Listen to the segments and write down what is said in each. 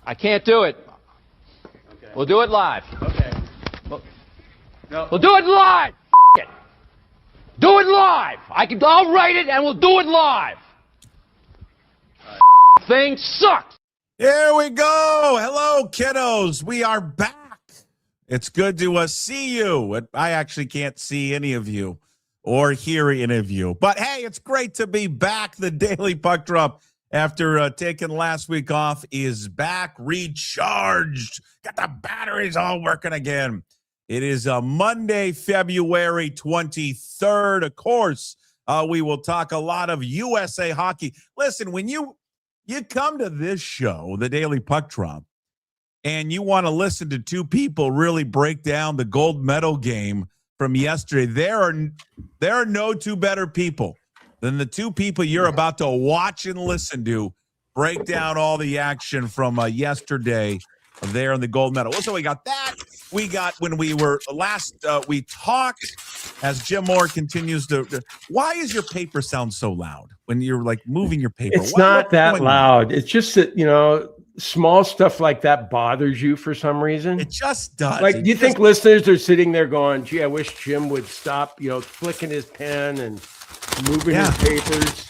I can't do it. Okay. We'll do it live. Okay. No. We'll do it live. It. Do it live. I'll write it and we'll do it live. Thing sucks. Here we go. Hello, kiddos. We are back. It's good to see you. I actually can't see any of you or hear any of you. But, hey, it's great to be back. The Daily Puck Drop, after taking last week off, is back, recharged. Got the batteries all working again. It is Monday, February 23rd. Of course, we will talk a lot of USA hockey. Listen, when you come to this show, the Daily Puck Drop, and you want to listen to two people really break down the gold medal game from yesterday, there are no two better people than the two people you're about to watch and listen to break down all the action from yesterday there in the gold medal. So we got that. We got when we were last, we talked as Jim Moore continues to. Why is your paper sound so loud when you're like moving your paper? It's not that loud. It's just that, small stuff like that bothers you for some reason. It just does. Like, do you think listeners are sitting there going, gee, I wish Jim would stop, flicking his pen and moving his papers?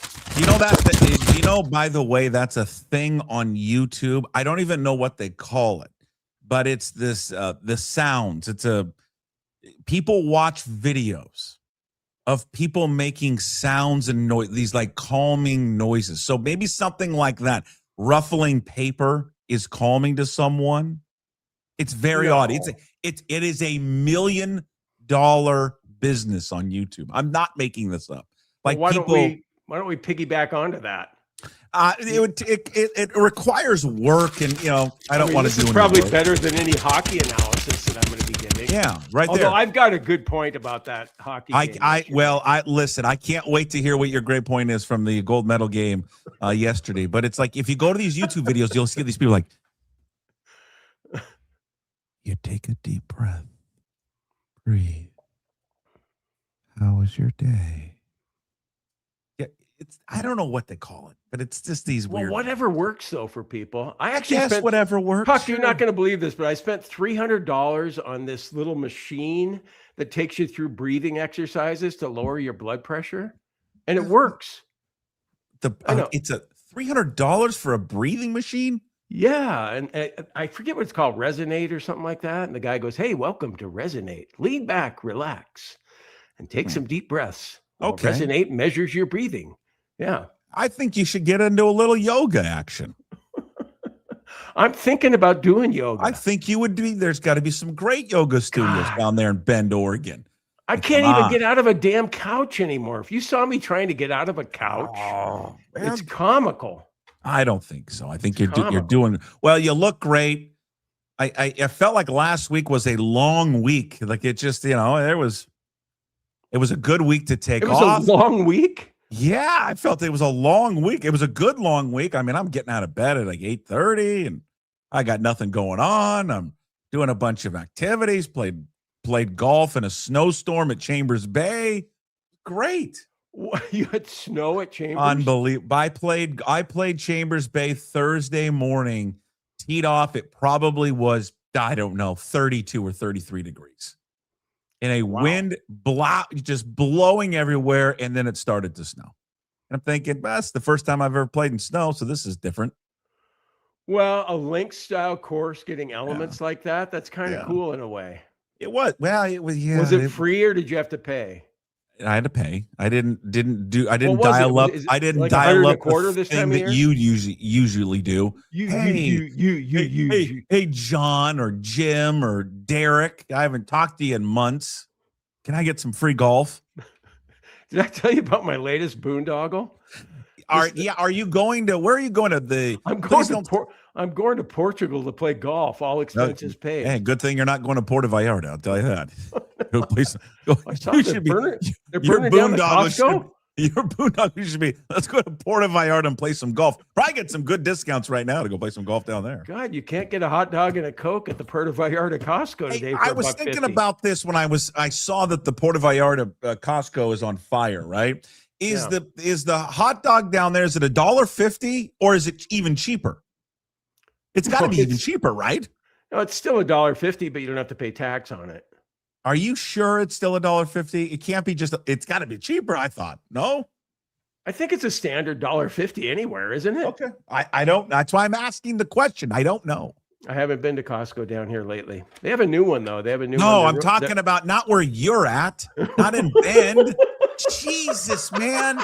By the way, that's a thing on YouTube. I don't even know what they call it, but it's this, the sounds. People watch videos of people making sounds and noise, these like calming noises. So maybe something like that. Ruffling paper is calming to someone. It's very odd. It is $1 million business on YouTube. I'm not making this up. Like, why don't we piggyback onto that? It requires work, and I don't want to do. It's probably better than any hockey analysis that I'm going to be giving. Yeah, right. Although there. I've got a good point about that hockey game. Listen. I can't wait to hear what your great point is from the gold medal game yesterday. But it's like if you go to these YouTube videos, you'll see these people like, you take a deep breath, breathe. How was your day? I don't know what they call it, but it's just these weird. Well, whatever works though for people. I actually spent whatever works. Puck, you're not going to believe this, but I spent $300 on this little machine that takes you through breathing exercises to lower your blood pressure, and it works. It's a $300 for a breathing machine. Yeah, and I forget what it's called, Resonate or something like that. And the guy goes, "Hey, welcome to Resonate. Lean back, relax, and take some deep breaths." Okay. Resonate measures your breathing. Yeah. I think you should get into a little yoga action. I'm thinking about doing yoga. I think you would be. There's got to be some great yoga studios down there in Bend, Oregon. I can't even get out of a damn couch anymore. If you saw me trying to get out of a couch, it's comical. I don't think so. I think you're doing well. You look great. I felt like last week was a long week. Like it just, it was a good week to take off. It was a long week? Yeah, I felt it was a long week. It was a good long week. I mean, I'm getting out of bed at like 8:30 and I got nothing going on. I'm doing a bunch of activities, played golf in a snowstorm at Chambers Bay. Great. What, you had snow at Chambers? Unbelievable. I played Chambers Bay Thursday morning, teed off. It probably was, I don't know, 32 or 33 degrees. In a wind just blowing everywhere, and then it started to snow. And I'm thinking, that's the first time I've ever played in snow, so this is different. Well, a link style course getting elements like that's kind of cool in a way. It was. Well, it was. Yeah. Was it free or did you have to pay? I had to pay. I didn't dial up. I didn't like dial up the this thing that you usually do. Hey, John or Jim or Derek. I haven't talked to you in months. Can I get some free golf? Did I tell you about my latest boondoggle? Are you going to? Where are you going to? I'm going to Portugal to play golf. All expenses paid. Hey, good thing you're not going to Puerto Vallarta. I'll tell you that. They're burning down the Costco. Your boondoggle should be, let's go to Puerto Vallarta and play some golf. Probably get some good discounts right now to go play some golf down there. God, you can't get a hot dog and a Coke at the Puerto Vallarta Costco today. I was thinking about this when I saw that the Puerto Vallarta Costco is on fire, right? Is the hot dog down there, is it $1.50 or is it even cheaper? It's got to No, be even it's- cheaper, right? No, it's still $1.50, but you don't have to pay tax on it. Are you sure it's still $1.50? It can't be just. It's got to be cheaper. I thought. No. I think it's a standard $1.50 anywhere, isn't it? Okay. I don't. That's why I'm asking the question. I don't know. I haven't been to Costco down here lately. They have a new one though. They have a new one. No, I'm talking about not where you're at, not in Bend. Jesus, man.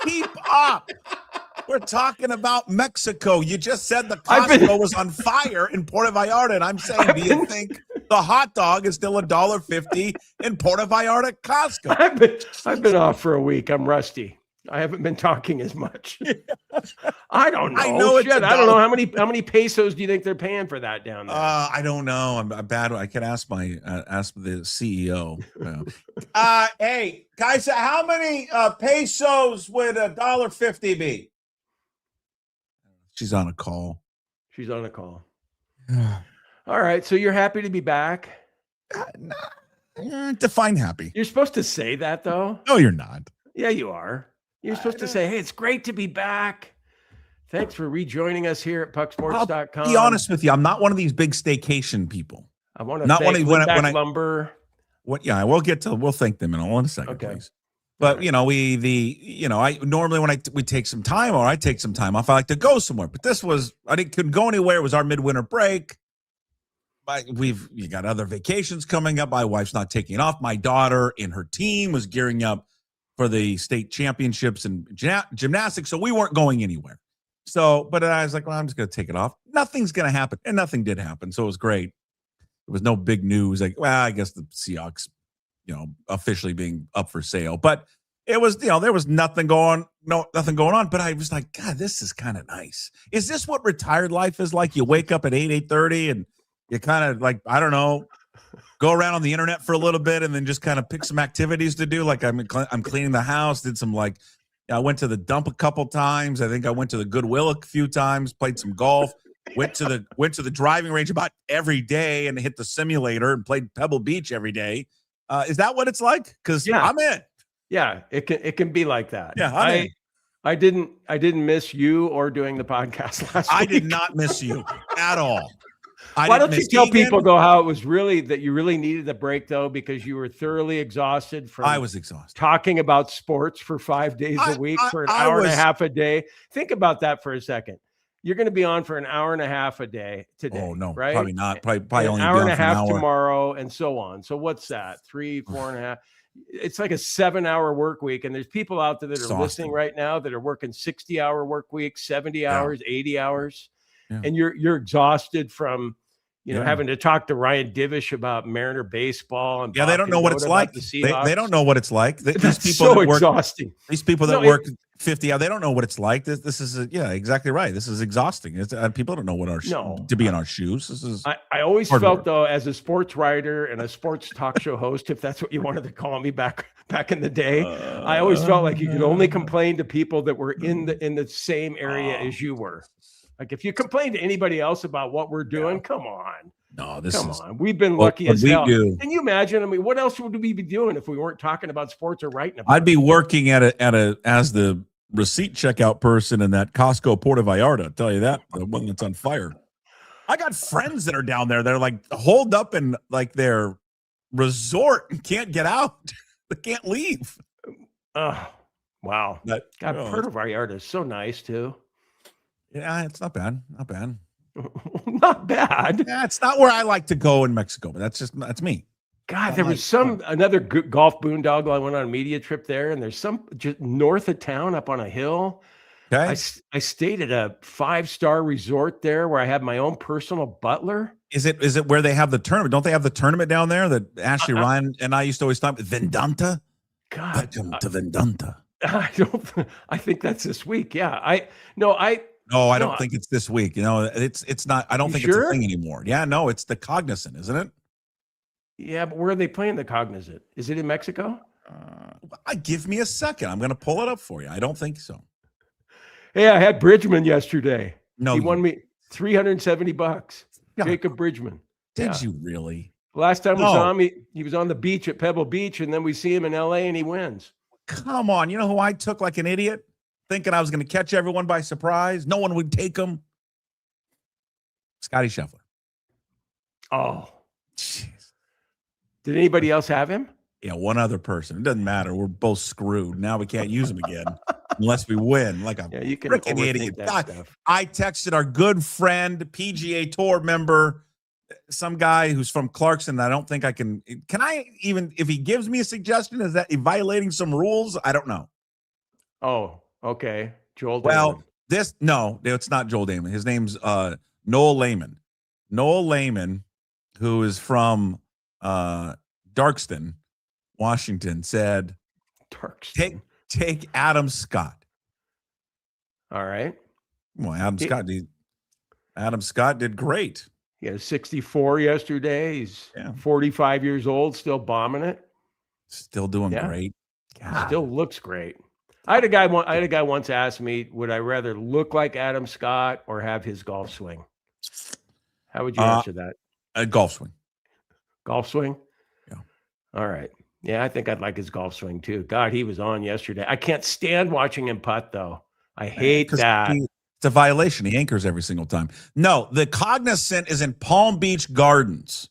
Keep up. We're talking about Mexico. You just said the Costco was on fire in Puerto Vallarta, and I'm saying, do you think the hot dog is still $1.50 in Puerto Vallarta Costco? I've been off for a week. I'm rusty. I haven't been talking as much. I don't know. I know it's Shit, I don't know how many pesos do you think they're paying for that down there? I don't know. I'm bad. I could ask ask the CEO. Hey guys, how many pesos would $1.50 be? She's on a call. She's on a call. All right. So you're happy to be back? Define happy. You're supposed to say that though. No, you're not. Yeah, you are. You're supposed to say, hey, it's great to be back. Thanks for rejoining us here at pucksports.com. I'll be honest with you. I'm not one of these big staycation people. I want to not thank when Back Lumber. What? Yeah, we'll thank them in a second, Okay. please. But I normally when we take some time or I take some time off, I like to go somewhere. But this was couldn't go anywhere. It was our midwinter break. You got other vacations coming up. My wife's not taking off. My daughter and her team was gearing up for the state championships in gymnastics, so we weren't going anywhere. But I was like, well, I'm just going to take it off. Nothing's going to happen, and nothing did happen, so it was great. It was no big news. Like, well, I guess the Seahawks, officially being up for sale, but it was, there was nothing going on. But I was like, God, this is kind of nice. Is this what retired life is like? You wake up at 8:30, and you kind of like, I don't know, go around on the internet for a little bit and then just kind of pick some activities to do. Like I'm cleaning the house, did some I went to the dump a couple times. I think I went to the Goodwill a few times, played some golf, went to the driving range about every day and hit the simulator and played Pebble Beach every day. Is that what it's like? Because I'm in. Yeah, it can be like that. Yeah, I didn't miss you or doing the podcast last week. I did not miss you at all. Why don't you tell people though how it was that you really needed a break though, because you were thoroughly exhausted from I was exhausted talking about sports for 5 days a week for an hour and a half a day. Think about that for a second. You're going to be on for an hour and a half a day today. Oh no, right? Probably not. Probably an only hour and a for half tomorrow, and so on. So what's that? 3, 4.5. It's like a 7-hour work week, and there's people out there that are listening right now that are working 60-hour work weeks, 70 hours, 80 hours, and you're exhausted from having to talk to Ryan Divish about Mariner baseball and they don't know what it's like. They don't know what it's like. These people so exhausting. These people that work 50 hours, they don't know what it's like. This is exactly right. This is exhausting. People don't know what to be in our shoes. This is. I always felt though, as a sports writer and a sports talk show host, if that's what you wanted to call me back in the day, I always felt like you could only complain to people that were in the same area as you were. Like if you complain to anybody else about what we're doing, come on. No, come on. We've been lucky as hell. Can you imagine? I mean, what else would we be doing if we weren't talking about sports or writing about I'd be working as the receipt checkout person in that Costco Puerto Vallarta. I'll tell you that, the one that's on fire. I got friends that are down there. They're like holed up in like their resort and can't get out. They can't leave. Oh, wow. Puerto Vallarta is so nice too. Yeah, it's not bad. Not bad. Not bad. Yeah, it's not where I like to go in Mexico, but that's me. God, there was another golf boondoggle. I went on a media trip there, and there's some just north of town up on a hill. Okay. I stayed at a 5-star resort there where I had my own personal butler. Is it where they have the tournament? Don't they have the tournament down there that Ashley Ryan and I used to always stop at? Vendanta? God. Welcome to Vendanta. I think that's this week. Yeah. I don't think it's this week. It's not. I don't think it's a thing anymore. Yeah, no, it's the Cognizant, isn't it? Yeah, but where are they playing the Cognizant? Is it in Mexico? Give me a second. I'm going to pull it up for you. I don't think so. Hey, I had Bridgman yesterday. No, he won me $370. Jacob Bridgman. Did you really? Last time we saw him, he was on the beach at Pebble Beach, and then we see him in LA and he wins. Come on. You know who I took like an idiot? Thinking I was going to catch everyone by surprise. No one would take him. Scotty Scheffler. Oh, Jeez. did anybody else have him? Yeah, one other person. It doesn't matter. We're both screwed. Now we can't use him again unless we win. Like a You can freaking overthink idiot. that God, stuff. I texted our good friend, PGA Tour member, some guy who's from Clarkson. I don't think I can. Can I even, if he gives me a suggestion, is that violating some rules? I don't know. Oh, okay. Joel Well, Damon. no, it's not Joel Damon. His name's Noel Lehman. Noel Lehman, who is from Darkston, Washington, said, Darkston. take Adam Scott. All right. Well, Adam Scott did great. He had 64 yesterday. He's 45 years old, still bombing it. Still doing great. God. Still looks great. I had a guy once ask me, would I rather look like Adam Scott or have his golf swing? How would you answer that? A golf swing. Golf swing? Yeah. All right. Yeah, I think I'd like his golf swing too. God, he was on yesterday. I can't stand watching him putt, though. I hate that. It's a violation. He anchors every single time. No, the Cognizant is in Palm Beach Gardens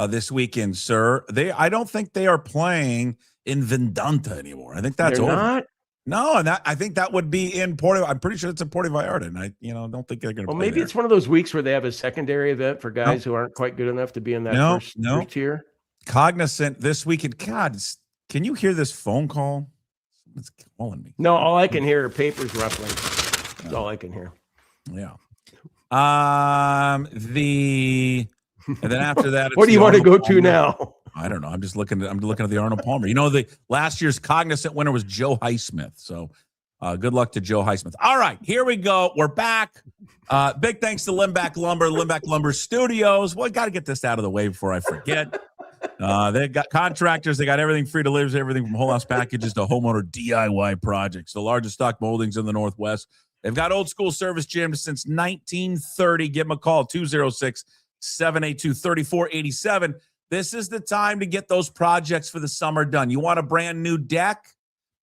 this weekend, sir. I don't think they are playing in Vedanta anymore. I think that's over. Not? No, and I think that would be in Puerto. I'm pretty sure it's in Puerto Vallarta, and I don't think they're going to. Well, play maybe there. it's one of those weeks where they have a secondary event for guys who aren't quite good enough to be in that first tier. Cognizant this weekend. God, can you hear this phone call? Someone's calling me. No, all I can hear are papers ruffling. That's all I can hear. Yeah. And then after that, what do you want to go to now? I don't know. I'm looking at the Arnold Palmer. The last year's Cognizant winner was Joe Highsmith. So good luck to Joe Highsmith. All right, here we go. We're back. Big thanks to Limback Lumber Studios. Well, I got to get this out of the way before I forget. They've got contractors. They got everything free deliveries, everything from whole house packages to homeowner DIY projects. The largest stock moldings in the Northwest. They've got old school service gyms since 1930. Give them a call, 206-782-3487. This is the time to get those projects for the summer done. You want a brand new deck?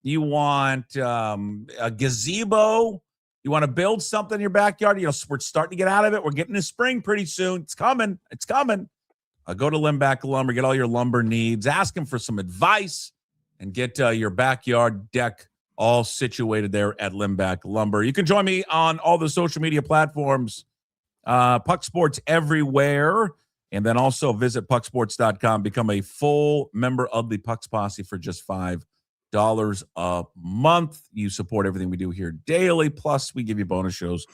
You want a gazebo? You want to build something in your backyard? We're starting to get out of it. We're getting to spring pretty soon. It's coming. It's coming. Go to Limback Lumber, get all your lumber needs, ask them for some advice, and get your backyard deck all situated there at Limback Lumber. You can join me on all the social media platforms, Puck Sports everywhere, and then also visit pucksports.com. Become a full member of the Pucks Posse for just $5 a month. You support everything we do here daily, plus we give you bonus shows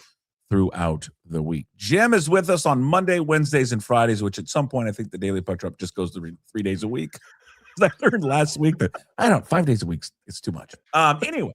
throughout the week. Jim is with us on Monday, Wednesdays, and Fridays, which at some point I think the Daily Puck Drop just goes to 3 days a week. I learned last week that 5 days a week is too much. Anyway.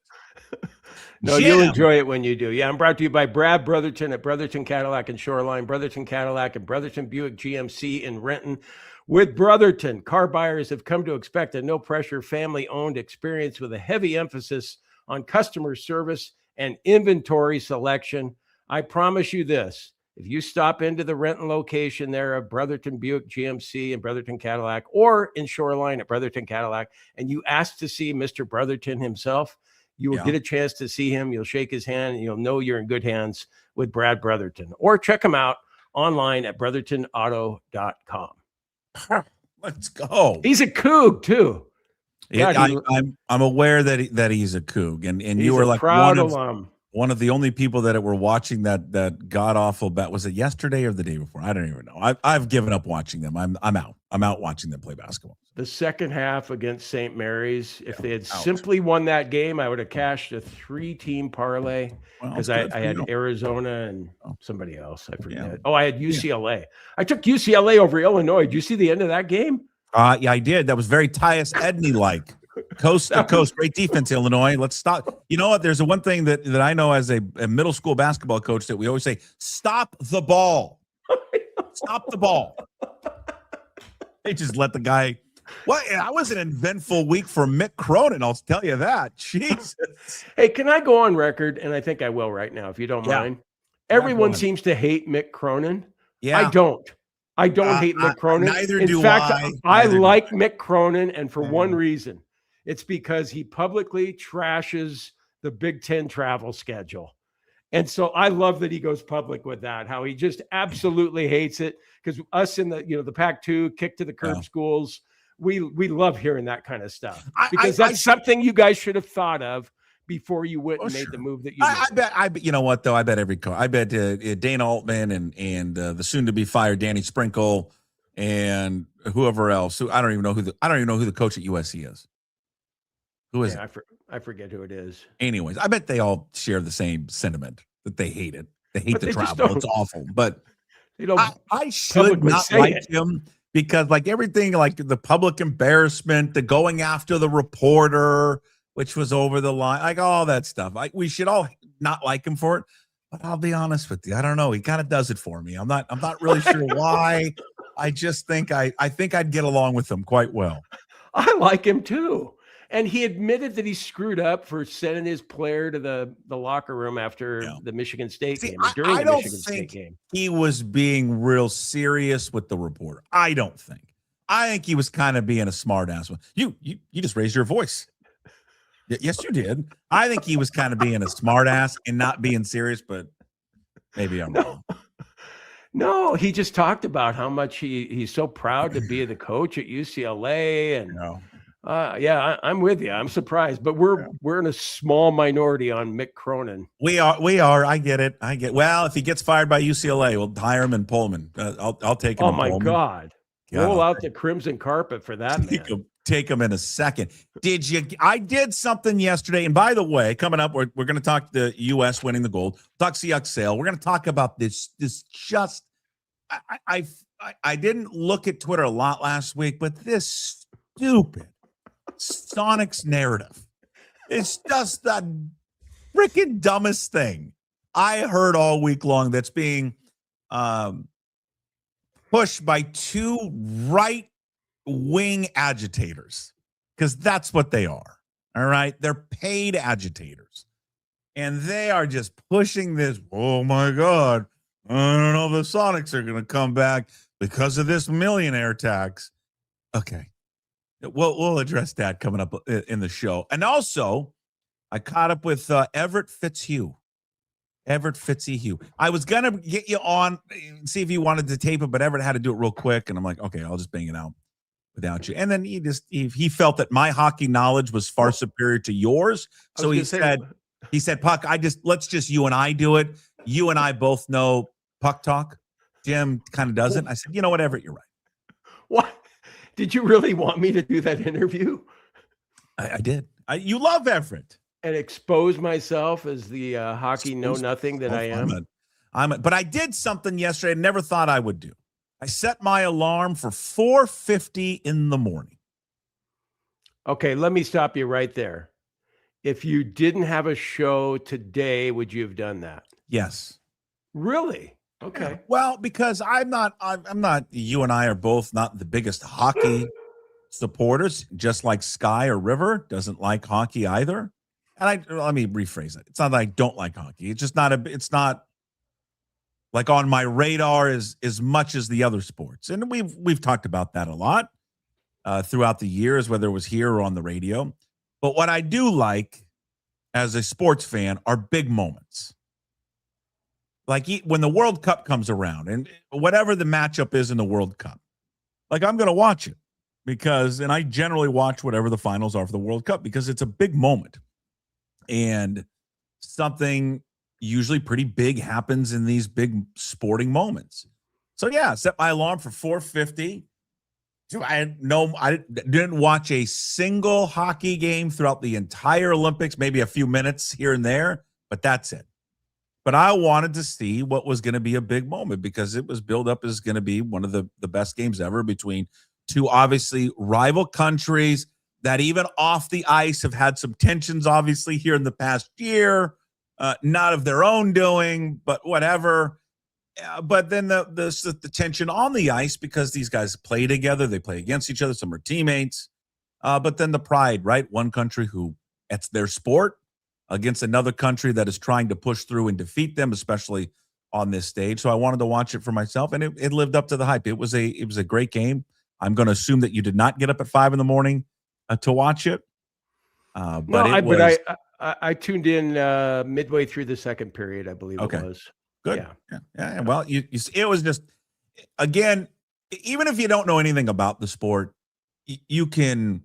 No, you'll enjoy it when you do. Yeah, I'm brought to you by Brad Brotherton at Brotherton Cadillac and Shoreline, Brotherton Cadillac and Brotherton Buick GMC in Renton. With Brotherton, car buyers have come to expect a no-pressure, family-owned experience with a heavy emphasis on customer service and inventory selection. I promise you this. If you stop into the Renton location there of Brotherton Buick GMC and Brotherton Cadillac, or in Shoreline at Brotherton Cadillac, and you ask to see Mr. Brotherton himself, you will get a chance to see him. You'll shake his hand, and you'll know you're in good hands with Brad Brotherton. Or check him out online at brothertonauto.com. Let's go. He's a Coug, too. I'm aware that he's a Coug, and you were like one of the only people that were watching that god awful bet. Was it yesterday or the day before? I don't even know. I've given up watching them. I'm out. I'm out watching them play basketball. The second half against St. Mary's, if they had simply won that game, I would have cashed a 3-team parlay because I had Arizona and somebody else. I forget. Yeah. Oh, I had UCLA. I took UCLA over Illinois. Did you see the end of that game? Yeah, I did. That was very Tyus Edney-like. Coast to coast, great defense, Illinois. Let's stop. You know what? There's one thing that I know as a middle school basketball coach that we always say: stop the ball. Stop the ball. They just let the guy. Well, that was an eventful week for Mick Cronin. I'll tell you that. Jesus. Hey, can I go on record? And I think I will right now, if you don't mind. Everyone seems to hate Mick Cronin. Yeah, I don't. I don't hate Mick Cronin. Neither do I. In fact, I like Mick Cronin, and for one reason. It's because he publicly trashes the Big Ten travel schedule. And so I love that he goes public with that, how he just absolutely hates it, because us in the Pac-2 kick to the curb schools, we love hearing that kind of stuff, because that's something you guys should have thought of before you went and made the move that you made. I bet, you know what, though? I bet Dana Altman and the soon-to-be fired Danny Sprinkle and whoever else. I don't even know who the coach at USC is. Who is it? I forget who it is. Anyways, I bet they all share the same sentiment that they hate it. They hate the travel. It's awful. But I should not like him because, like, everything, like the public embarrassment, the going after the reporter, which was over the line, like all that stuff. We should all not like him for it. But I'll be honest with you, I don't know. He kind of does it for me. I'm not really sure why. I just think I think I'd get along with him quite well. I like him too. And he admitted that he screwed up for sending his player to the locker room after the Michigan State game. During the Michigan State game, he was being real serious with the reporter. I don't think. I think he was kind of being a smart ass. You just raised your voice. Yes, you did. I think he was kind of being a smart ass and not being serious, but maybe I'm wrong. No, he just talked about how much he's so proud to be the coach at UCLA. And I'm with you. I'm surprised, but we're in a small minority on Mick Cronin. We are. I get it. Well, if he gets fired by UCLA, we'll hire him in Pullman. I'll take him. Oh my God. Roll out the crimson carpet for that man. Take him in a second. I did something yesterday, and by the way, coming up, we're going to talk the U.S. winning the gold. Talk Seahawks sale. We're going to talk about this. I didn't look at Twitter a lot last week, but this stupid Sonics narrative. It's just the freaking dumbest thing I heard all week long that's being pushed by two right-wing agitators, because that's what they are. All right? They're paid agitators. And they are just pushing this, oh, my God, I don't know if the Sonics are going to come back because of this millionaire tax. Okay. We'll address that coming up in the show. And also, I caught up with Everett Fitzhugh. I was going to get you on and see if you wanted to tape it, but Everett had to do it real quick. And I'm like, okay, I'll just bang it out without you. And then he felt that my hockey knowledge was far superior to yours. So he said, Puck, let's just you and I do it. You and I both know puck talk. Jim kind of doesn't. I said, you know what, Everett, you're right. What? Did you really want me to do that interview? I did. You love Everett. And expose myself as the hockey know-nothing that I am? But I did something yesterday I never thought I would do. I set my alarm for 4:50 in the morning. Okay, let me stop you right there. If you didn't have a show today, would you have done that? Yes. Really? Okay. Yeah. Well, because I'm not, you and I are both not the biggest hockey supporters, just like Sky or River doesn't like hockey either. And let me rephrase it. It's not that I don't like hockey. It's just it's not like on my radar as much as the other sports. And we've talked about that a lot throughout the years, whether it was here or on the radio. But what I do like as a sports fan are big moments. Like when the World Cup comes around and whatever the matchup is in the World Cup, like I'm going to watch it and I generally watch whatever the finals are for the World Cup because it's a big moment. And something usually pretty big happens in these big sporting moments. So yeah, set my alarm for 4:50. I didn't watch a single hockey game throughout the entire Olympics, maybe a few minutes here and there, but that's it. But I wanted to see what was going to be a big moment because it was built up as going to be one of the best games ever between two obviously rival countries that even off the ice have had some tensions, obviously, here in the past year, not of their own doing, but whatever. But then the tension on the ice because these guys play together, they play against each other, some are teammates. But then the pride, right? One country who it's their sport against another country that is trying to push through and defeat them, especially on this stage. So I wanted to watch it for myself, and it lived up to the hype. It was a great game. I'm going to assume that you did not get up at 5 a.m. to watch it. I I tuned in midway through the second period, I believe it was. Good. Yeah. Well, it was just, again, even if you don't know anything about the sport, you can,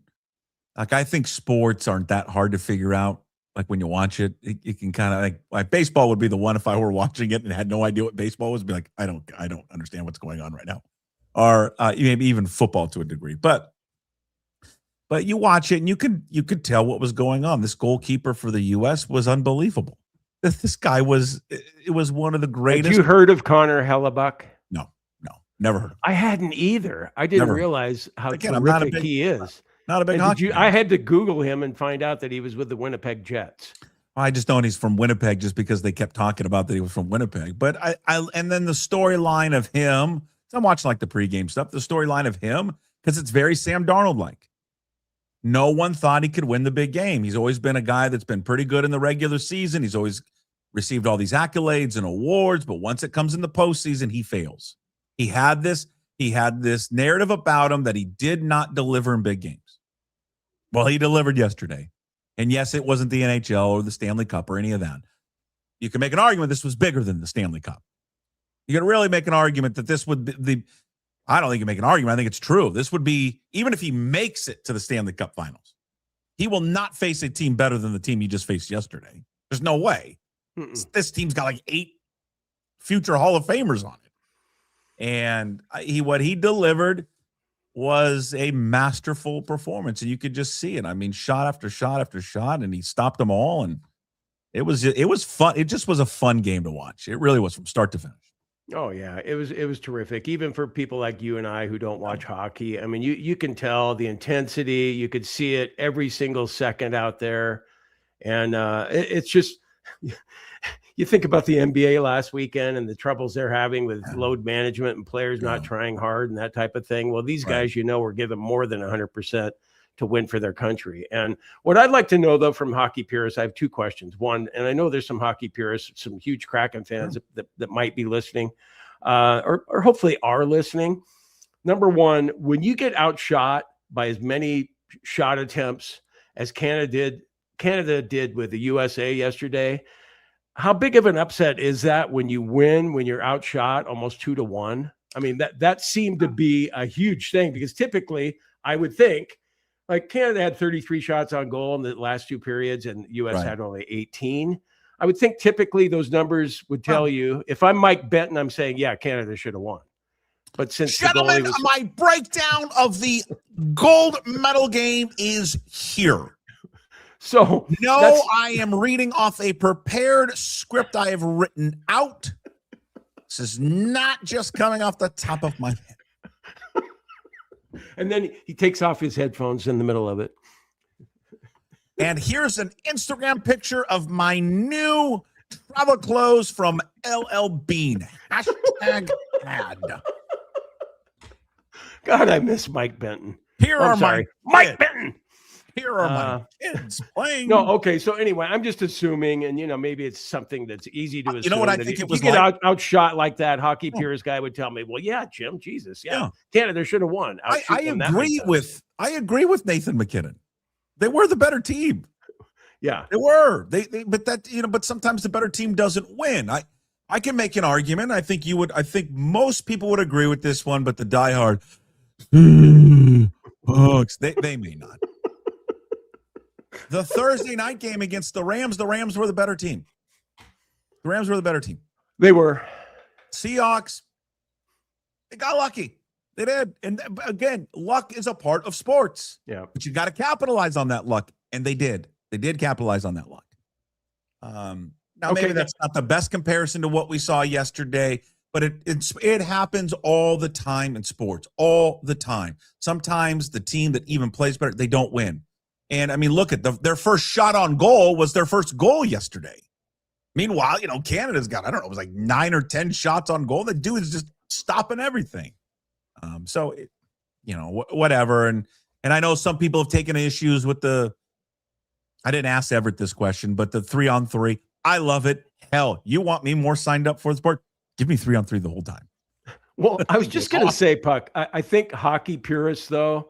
like, I think sports aren't that hard to figure out. Like when you watch it, you can kind of like baseball would be the one if I were watching it and had no idea what baseball was, be like, I don't understand what's going on right now. Or maybe even football to a degree. But you watch it and you could tell what was going on. This goalkeeper for the U.S. was unbelievable. This guy it was one of the greatest. Had you heard of Connor Hellebuck? No, never heard of him. I hadn't either. I didn't realize how terrific he is. Not a big hockey fan. I had to Google him and find out that he was with the Winnipeg Jets. I just know he's from Winnipeg just because they kept talking about that he was from Winnipeg. But and then the storyline of him, so I'm watching like the pregame stuff, the storyline of him, because it's very Sam Darnold-like. No one thought he could win the big game. He's always been a guy that's been pretty good in the regular season. He's always received all these accolades and awards, but once it comes in the postseason, he fails. He had this narrative about him that he did not deliver in big games. Well, he delivered yesterday. And yes, it wasn't the NHL or the Stanley Cup or any of that. You can make an argument this was bigger than the Stanley Cup. You can really make an argument that this would be I don't think you can make an argument. I think it's true. This would be, even if he makes it to the Stanley Cup Finals, he will not face a team better than the team he just faced yesterday. There's no way. This team's got like 8 future Hall of Famers on it. And what he delivered was a masterful performance, and you could just see it. I mean, shot after shot after shot, and he stopped them all, and it was fun. It just was a fun game to watch. It really was from start to finish. Oh yeah, it was terrific. Even for people like you and I who don't watch hockey, I mean, you can tell the intensity. You could see it every single second out there, and it's just. You think about the NBA last weekend and the troubles they're having with load management and players not trying hard and that type of thing. Well, these guys, were given more than 100% to win for their country. And what I'd like to know, though, from hockey purists, I have 2 questions. One, and I know there's some hockey purists, some huge Kraken fans that might be listening or hopefully are listening. Number one, when you get outshot by as many shot attempts as Canada did with the USA yesterday, how big of an upset is that when you win, when you're outshot almost 2-1? I mean, that seemed to be a huge thing because typically I would think like Canada had 33 shots on goal in the last 2 periods and US had only 18. I would think typically those numbers would tell you, if I'm Mike Benton, I'm saying, yeah, Canada should have won. But since gentlemen, my breakdown of the gold medal game is here. So no, I am reading off a prepared script I have written out. This is not just coming off the top of my head. And then he takes off his headphones in the middle of it. And here's an Instagram picture of my new travel clothes from LL Bean. #ad. God, I miss Mike Benton. Here are Mike Benton. Here are my kids playing. No, okay. So anyway, I'm just assuming, and maybe it's something that's easy to assume. You know what I think it was like? You get outshot like that, hockey purist guy would tell me, "Well, yeah, Jim, Jesus, yeah. Canada should have won." I agree with Nathan McKinnon. They were the better team. Yeah, they were. But sometimes the better team doesn't win. I can make an argument. I think most people would agree with this one, but the diehard Bucks, they may not. The Thursday night game against the Rams were the better team. The Rams were the better team. They were. Seahawks, they got lucky. They did. And again, luck is a part of sports. Yeah. But you got to capitalize on that luck. And they did. They did capitalize on that luck. Now, maybe that's not the best comparison to what we saw yesterday, but it happens all the time in sports, all the time. Sometimes the team that even plays better, they don't win. And, I mean, look at their first shot on goal was their first goal yesterday. Meanwhile, Canada's got, I don't know, it was like 9 or 10 shots on goal. The dude is just stopping everything. Whatever. And I know some people have taken issues with I didn't ask Everett this question, but the 3-on-3, I love it. Hell, you want me more signed up for the sport? Give me 3-on-3 the whole time. Well, I was just going to say, Puck, I think hockey purists, though,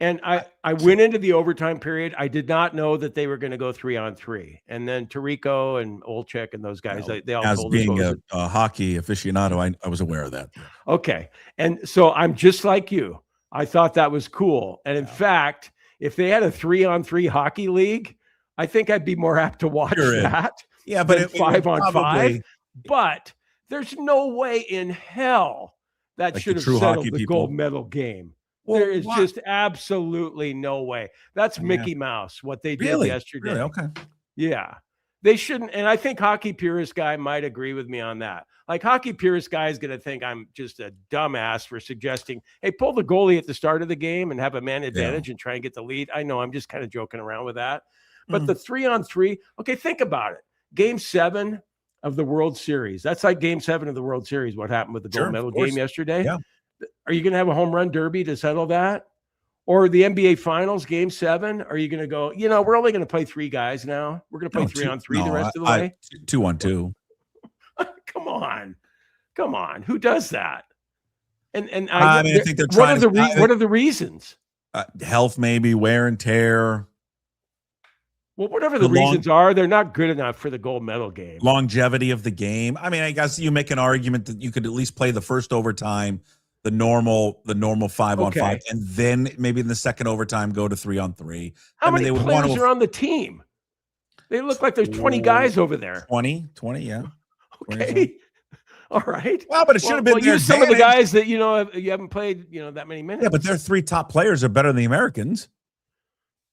And I went into the overtime period. I did not know that they were going to go 3-on-3. And then Tirico and Olczyk and those guys, they all as told us being a hockey aficionado, I was aware of that. Okay. And so I'm just like you. I thought that was cool. And in fact, if they had a 3-on-3 hockey league, I think I'd be more apt to watch that. Yeah, but 5-on-5. But there's no way in hell that should have settled the gold medal game. Well, there is just absolutely no way. That's Mickey Mouse, what they did yesterday. Really? Okay. Yeah. They shouldn't. And I think hockey purist guy might agree with me on that. Like, hockey purist guy is going to think I'm just a dumbass for suggesting, hey, pull the goalie at the start of the game and have a man advantage and try and get the lead. I know I'm just kind of joking around with that. But the 3-on-3, okay, think about it. Game 7 of the World Series. That's like Game 7 of the World Series, what happened with the gold medal game yesterday. Yeah. Are you going to have a home run derby to settle that? Or the NBA Finals, Game 7? Are you going to go, we're only going to play 3 guys now. We're going to play 3-on-3 the rest of the way? 2-on-2. Come on. Who does that? And I think they're trying what are the reasons? Health, maybe, wear and tear. Well, whatever the reasons are, they're not good enough for the gold medal game. Longevity of the game. I mean, I guess you make an argument that you could at least play the first overtime, the normal 5-on-5, and then maybe in the second overtime go to 3-on-3. How many players are on the team? They look like there's 20 guys over there. 20, yeah. Okay. All right. Well, but it should have been use some of the guys that you haven't played that many minutes. Yeah, but their 3 top players are better than the Americans.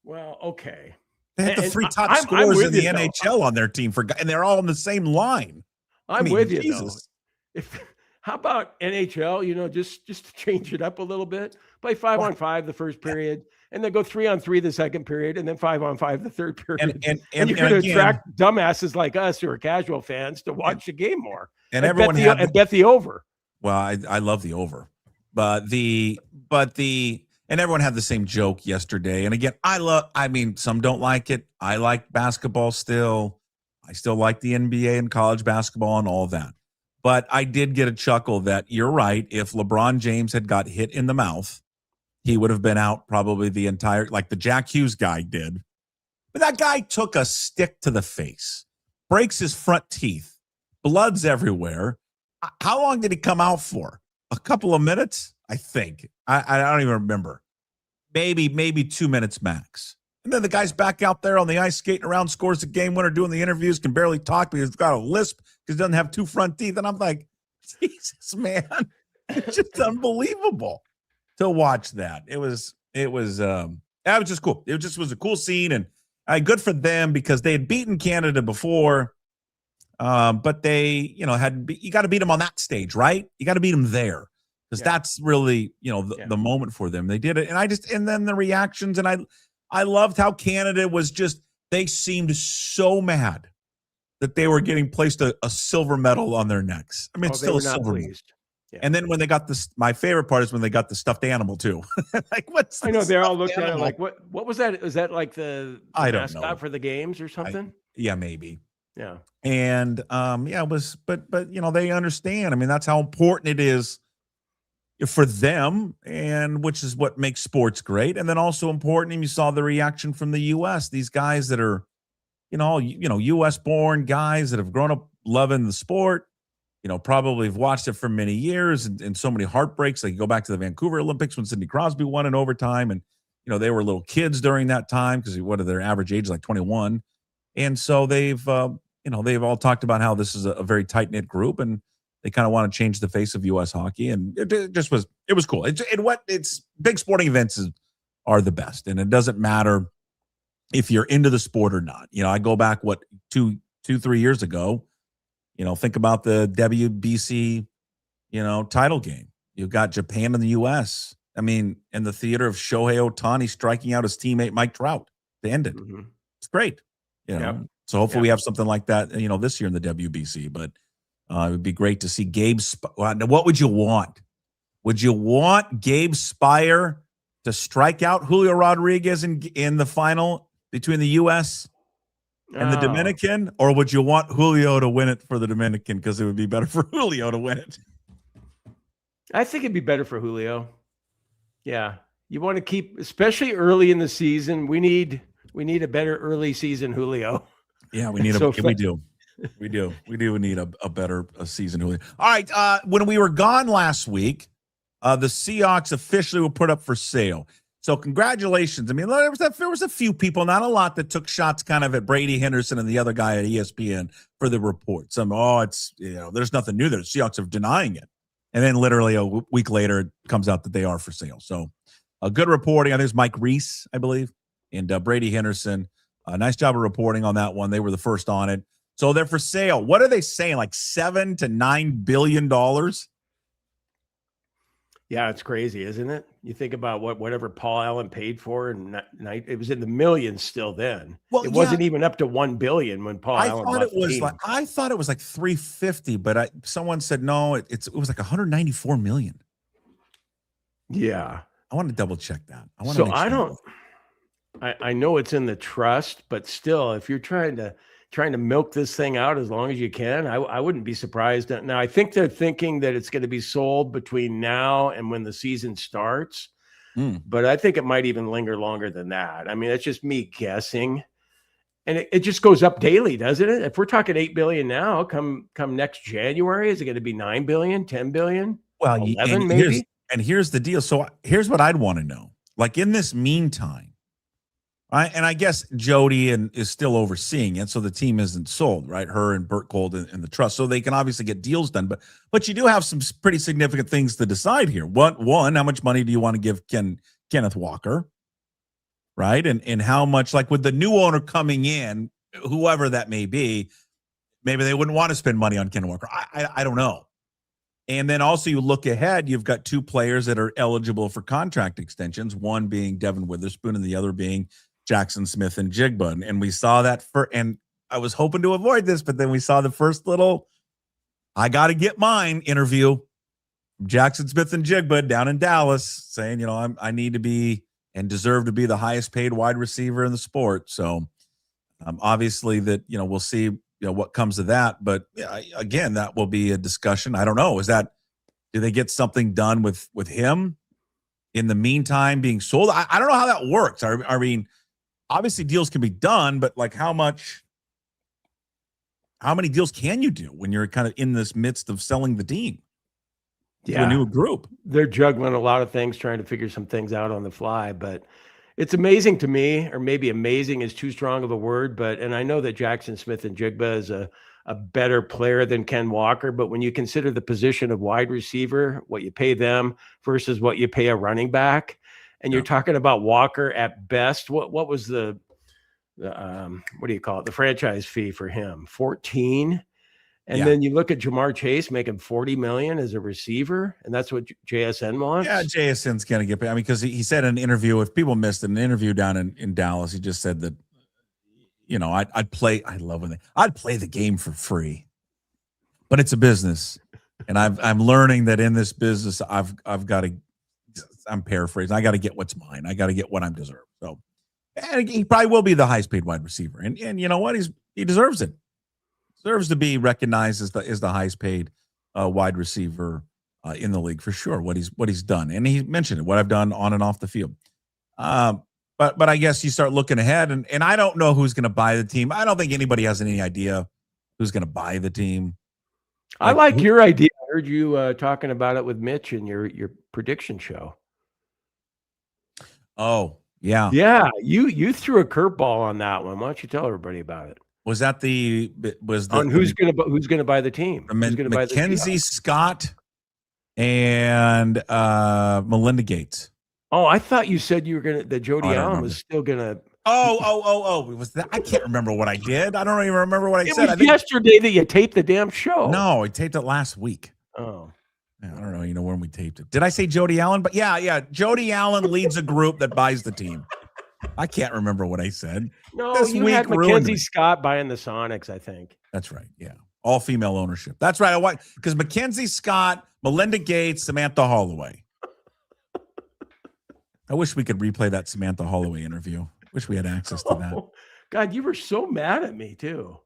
Well, okay. They had the 3 top scorers in the NHL on their team and they're all on the same line. I'm with you though. How about NHL? Just to change it up a little bit. Play 5-on-5 the first period, and then go 3-on-3 the second period, and then 5-on-5 the third period. And you're going to attract dumbasses like us who are casual fans to watch the game more. And everyone bet the over. Well, I love the over, but and everyone had the same joke yesterday. And again, some don't like it. I like basketball still. I still like the NBA and college basketball and all that. But I did get a chuckle that you're right. If LeBron James had got hit in the mouth, he would have been out probably the entire, like the Jack Hughes guy did. But that guy took a stick to the face, breaks his front teeth, blood's everywhere. How long did he come out for? A couple of minutes, I think. I don't even remember. Maybe 2 minutes max. And then the guy's back out there on the ice skating around, scores the game winner, doing the interviews, can barely talk because he's got a lisp because he doesn't have 2 front teeth. And I'm like, Jesus, man, it's just unbelievable to watch that. It was just cool. It just was a cool scene and good for them because they had beaten Canada before. But they, you got to beat them on that stage, right? You got to beat them there because that's really, the moment for them. They did it. And then the reactions. And I loved how Canada was they seemed so mad that they were getting placed a silver medal on their necks. I mean, it's still a silver medal. Yeah. And then when they got this, my favorite part is when they got the stuffed animal too. Like, what's? I know they all looked at it like, what was that? Is that like the mascot for the games or something? Yeah, maybe. Yeah. And it was, but they understand. I mean, that's how important it is for them, and which is what makes sports great. And then also important, and you saw the reaction from the U.S. These guys that are, U.S. born guys that have grown up loving the sport, probably have watched it for many years and so many heartbreaks. Like you go back to the Vancouver Olympics when Sidney Crosby won in overtime, and they were little kids during that time because what are their average age, like 21. And so they've all talked about how this is a very tight-knit group and they kind of want to change the face of U.S. hockey. And it was cool. It's big sporting events are the best. And it doesn't matter if you're into the sport or not. I go back, 3 years ago, think about the WBC, title game. You've got Japan and the U.S. I mean, in the theater of Shohei Ohtani striking out his teammate Mike Trout to end it. Mm-hmm. It's great. So hopefully we have something like that, this year in the WBC. But it would be great to see Gabe. What would you want? Would you want Gabe Spire to strike out Julio Rodriguez in the final between the U.S. and the Dominican, or would you want Julio to win it for the Dominican because it would be better for Julio to win it? I think it'd be better for Julio. Yeah. You want to keep, especially early in the season. We need a better early season Julio. Yeah, we need we do need a better season Julio. All right, when we were gone last week, the Seahawks officially were put up for sale. So congratulations. I mean, there was a few people, not a lot, that took shots kind of at Brady Henderson and the other guy at ESPN for the report. Some, it's, there's nothing new there. The Seahawks are denying it. And then literally a week later, it comes out that they are for sale. So a good reporting. I think it's Mike Reese, I believe, and Brady Henderson. Nice job of reporting on that one. They were the first on it. So they're for sale. What are they saying? Like $7 to $9 billion? Yeah, it's crazy, isn't it? You think about whatever Paul Allen paid for, and it was in the millions still then. Well, it wasn't even up to $1 billion when Paul Allen left the team. I thought it was like 350, but someone said no, it was like 194 million. Yeah, I want to double check that. I know it's in the trust, but still, if you're trying to milk this thing out as long as you can, I wouldn't be surprised. Now, I think they're thinking that it's going to be sold between now and when the season starts, but I think it might even linger longer than that. I mean, that's just me guessing. And it just goes up daily, doesn't it? If we're talking $8 billion now, come next January, is it going to be $9 billion, $10 billion? Well, 11 maybe? Here's the deal. So here's what I'd want to know. Like in this meantime, and I guess Jody is still overseeing it, so the team isn't sold, right? Her and Burt Gold and the trust, so they can obviously get deals done. But you do have some pretty significant things to decide here. One, how much money do you want to give Kenneth Walker, right? And how much, like with the new owner coming in, whoever that may be, maybe they wouldn't want to spend money on Kenneth Walker. I don't know. And then also you look ahead, you've got two players that are eligible for contract extensions, one being Devin Witherspoon and the other being Jackson Smith and Jigba. And we saw that and I was hoping to avoid this, but then we saw the first little I got to get mine interview from Jackson Smith and Jigba down in Dallas saying, I need to be and deserve to be the highest paid wide receiver in the sport. So obviously that, we'll see what comes of that. But again, that will be a discussion. I don't know. Do they get something done with him in the meantime being sold? I don't know how that works. I mean, obviously deals can be done, but like how many deals can you do when you're kind of in this midst of selling the team to a new group? They're juggling a lot of things, trying to figure some things out on the fly, but it's amazing to me, or maybe amazing is too strong of a word, and I know that Jackson Smith and Jigba is a better player than Ken Walker, but when you consider the position of wide receiver, what you pay them versus what you pay a running back, and you're talking about Walker at best, what was the what do you call it? The franchise fee for him, 14. And then you look at Jamar Chase making $40 million as a receiver, and that's what JSN wants. Yeah, JSN's going to get paid. I mean, because he said in an interview, if people missed an interview down in Dallas, he just said that, I'd play. I love when I'd play the game for free, but it's a business, and I'm learning that in this business, I've got to. I'm paraphrasing. I got to get what's mine. I got to get what I'm deserved. So, and he probably will be the highest paid wide receiver, and you know what? He deserves it. Deserves to be recognized as the highest paid wide receiver in the league for sure. What he's done, and he mentioned it. What I've done on and off the field. But I guess you start looking ahead, and I don't know who's going to buy the team. I don't think anybody has any idea who's going to buy the team. I like your idea. I heard you talking about it with Mitch in your prediction show. Oh, yeah. Yeah, you threw a curveball on that one. Why don't you tell everybody about it? Was that on who's gonna buy the team? Who's gonna buy the Mackenzie Scott and Melinda Gates. Oh, I thought you said that Jody Allen was still gonna. Oh! Was that? I can't remember what I did. I don't even remember what I said. It was yesterday that you taped the damn show. No, I taped it last week. Oh. I don't know, when we taped it. Did I say Jody Allen? But yeah. Jody Allen leads a group that buys the team. I can't remember what I said. No, you had Mackenzie Scott buying the Sonics, I think. That's right. Yeah. All female ownership. That's right. Because Mackenzie Scott, Melinda Gates, Samantha Holloway. I wish we could replay that Samantha Holloway interview. Wish we had access to that. God, you were so mad at me too.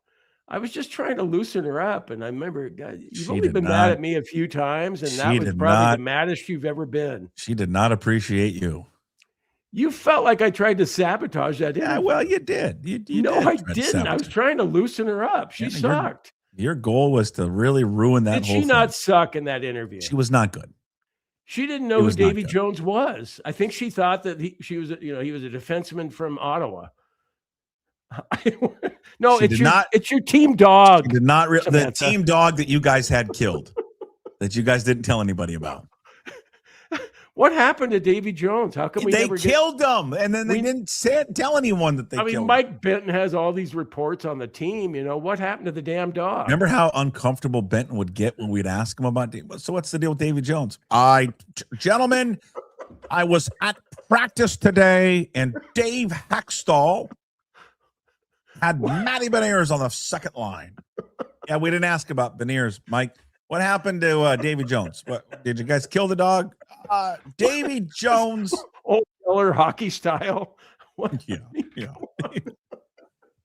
I was just trying to loosen her up, and I remember, God, you've only been mad at me a few times, and that was probably the maddest you've ever been. She did not appreciate you. You felt like I tried to sabotage that interview. Yeah, well, you did. You no, did I try to didn't. I was sabotage. trying to loosen her up. She sucked. Your goal was to really ruin that Did whole she thing. not suck in that interview? She was not good. She didn't know who Davy Jones was. I think she thought that he was a defenseman from Ottawa. No, it's your team dog. She did not the team dog that you guys had killed, that you guys didn't tell anybody about. What happened to Davy Jones? How come they killed him, and then they didn't tell anyone that they killed him? Mike Benton has all these reports on the team. What happened to the damn dog? Remember how uncomfortable Benton would get when we'd ask him about, so what's the deal with Davy Jones? Gentlemen, I was at practice today, and Dave Hackstall had Matty Beniers on the second line. Yeah, we didn't ask about Beniers, Mike. What happened to Davy Jones? What, did you guys kill the dog? Davy Jones. Old Miller hockey style. What? Yeah.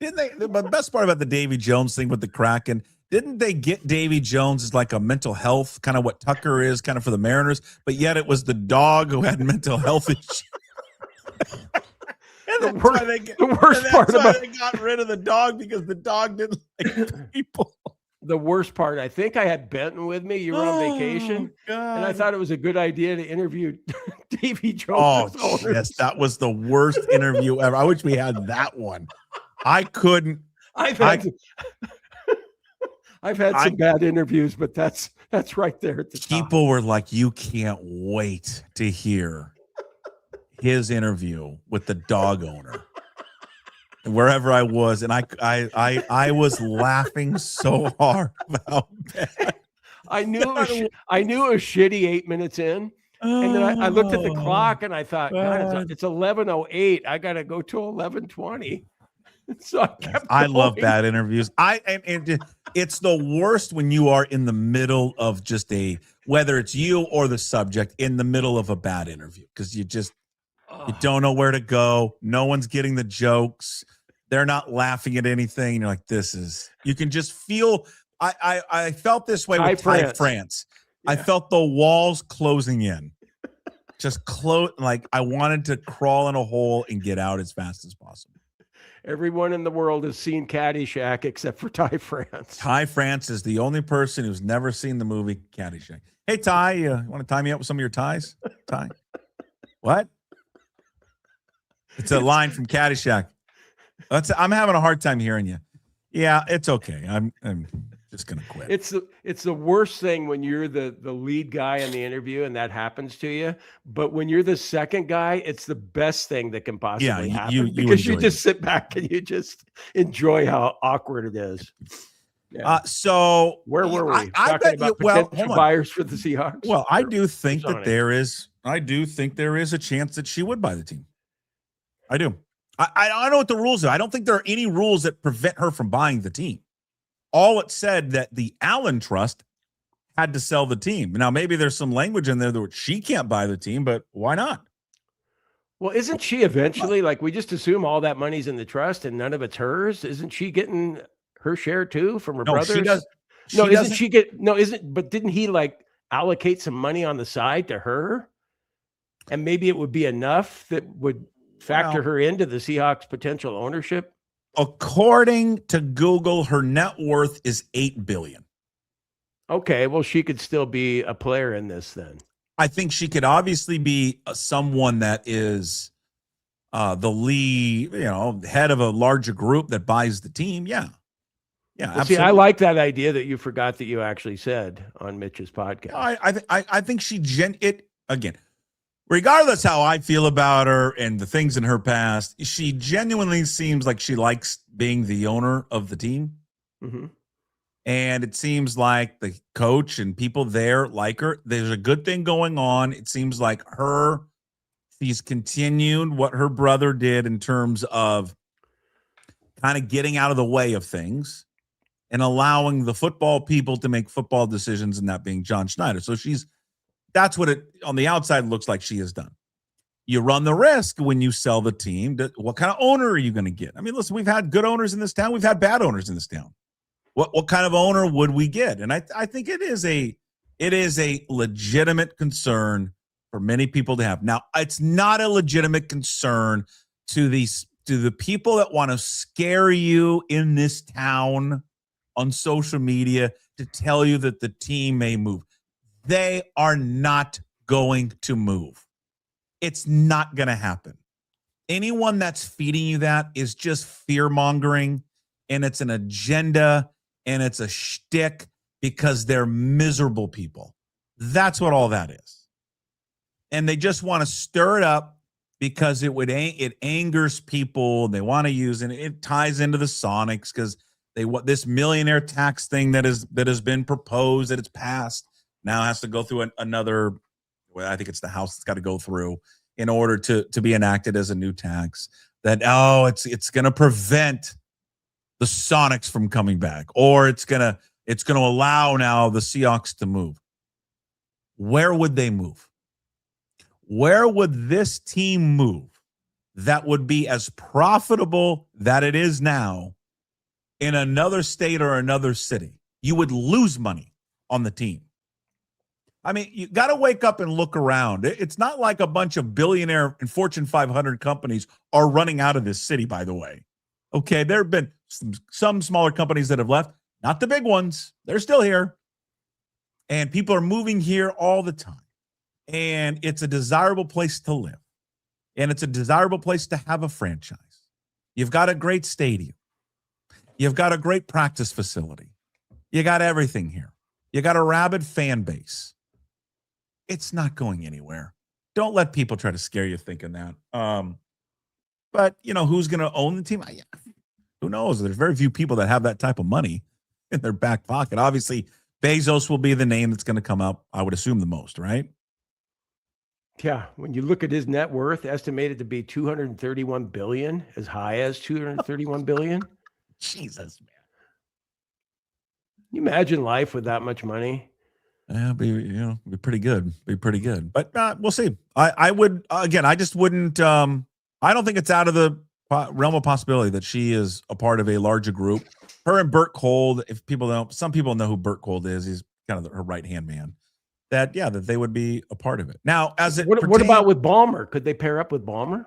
Didn't they? The best part about the Davy Jones thing with the Kraken, didn't they get Davy Jones as like a mental health, kind of what Tucker is kind of for the Mariners, but yet it was the dog who had mental health issues. The worst part about they got rid of the dog, because the dog didn't like people. The worst part, I think I had Benton with me. You were on vacation, and I thought it was a good idea to interview Davy Jones. Oh, yes, that was the worst interview ever. I wish we had that one. I couldn't. I've had some bad interviews, but that's right there at the top. People were like, "You can't wait to hear his interview with the dog owner." Wherever I was, and I was laughing so hard about that. I knew it was shitty 8 minutes in, and then I looked at the clock and I thought, God, it's 11:08. I got to go to 11:20. So I love bad interviews. It's the worst when you are in the middle of just whether it's you or the subject in the middle of a bad interview, because you don't know where to go. No one's getting the jokes. They're not laughing at anything. You're like, you can just feel. I felt this way with Ty France. Yeah. I felt the walls closing in. Just close. Like I wanted to crawl in a hole and get out as fast as possible. Everyone in the world has seen Caddyshack except for Ty France. Ty France is the only person who's never seen the movie Caddyshack. Hey, Ty, you want to tie me up with some of your ties? Ty? What? It's a line from Caddyshack. I'm having a hard time hearing you. Yeah, it's okay. I'm just gonna quit. It's the worst thing when you're the lead guy in the interview and that happens to you. But when you're the second guy, it's the best thing that can possibly happen, because you just sit back and you just enjoy how awkward it is. Yeah. So where were we? Talking about potential buyers for the Seahawks. Well, I do think that there is a chance that she would buy the team. I do. I don't know what the rules are. I don't think there are any rules that prevent her from buying the team. All it said that the Allen Trust had to sell the team. Now, maybe there's some language in there that she can't buy the team, but why not? Well, isn't she eventually, like, we just assume all that money's in the trust and none of it's hers? Isn't she getting her share too from her brothers? But didn't he like allocate some money on the side to her? And maybe it would be enough that would factor her into the Seahawks' potential ownership? According to Google, her net worth is $8 billion. Okay, well, she could still be a player in this then. I think she could obviously be someone that is the lead, head of a larger group that buys the team. Yeah. Yeah, well, see, I like that idea that you forgot that you actually said on Mitch's podcast. I think again, regardless how I feel about her and the things in her past, she genuinely seems like she likes being the owner of the team. Mm-hmm. And it seems like the coach and people there like her. There's a good thing going on. It seems like she's continued what her brother did in terms of kind of getting out of the way of things and allowing the football people to make football decisions, and that being John Schneider. So that's what it on the outside looks like she has done. You run the risk when you sell the team. What kind of owner are you going to get? I mean, listen, we've had good owners in this town. We've had bad owners in this town. What kind of owner would we get? And I think it is a legitimate concern for many people to have. Now, it's not a legitimate concern to the people that want to scare you in this town on social media to tell you that the team may move. They are not going to move. It's not going to happen. Anyone that's feeding you that is just fear-mongering, and it's an agenda, and it's a shtick because they're miserable people. That's what all that is. And they just want to stir it up because it angers people. They want to use, and it ties into the Sonics because they want this millionaire tax thing that has been proposed, that it's passed, now has to go through another. Well, I think it's the House that's got to go through in order to be enacted as a new tax. That it's going to prevent the Sonics from coming back, or it's going to allow now the Seahawks to move. Where would they move? Where would this team move that would be as profitable that it is now in another state or another city? You would lose money on the team. I mean, you got to wake up and look around. It's not like a bunch of billionaire and Fortune 500 companies are running out of this city, by the way. Okay, there have been some smaller companies that have left, not the big ones. They're still here. And people are moving here all the time. And it's a desirable place to live. And it's a desirable place to have a franchise. You've got a great stadium. You've got a great practice facility. You got everything here. You got a rabid fan base. It's not going anywhere. Don't let people try to scare you thinking that. But, who's going to own the team? Who knows? There's very few people that have that type of money in their back pocket. Obviously, Bezos will be the name that's going to come up, I would assume, the most, right? Yeah, when you look at his net worth, estimated to be $231 billion, as high as $231 billion. Jesus, man. Can you imagine life with that much money? Yeah, be pretty good. Be pretty good. But we'll see. I would, again, I just wouldn't, I don't think it's out of the realm of possibility that she is a part of a larger group. Her and Burt Kold, if people don't, some people know who Burt Kold is. He's kind of her right-hand man. That they would be a part of it. Now, what about with Ballmer? Could they pair up with Ballmer?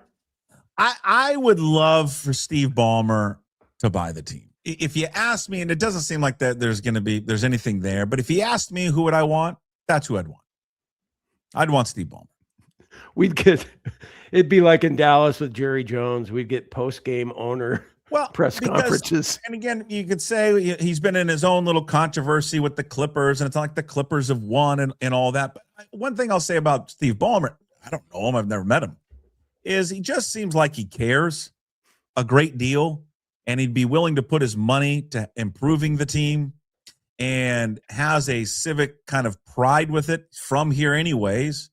I would love for Steve Ballmer to buy the team. If you ask me, and it doesn't seem like that there's anything there, but if you asked me who would I want, that's who I'd want. I'd want Steve Ballmer. It'd be like in Dallas with Jerry Jones. We'd get post-game owner press conferences. And again, you could say he's been in his own little controversy with the Clippers, and it's not like the Clippers have won and all that. But one thing I'll say about Steve Ballmer, I don't know him, I've never met him, is he just seems like he cares a great deal, and he'd be willing to put his money to improving the team and has a civic kind of pride with it from here anyways.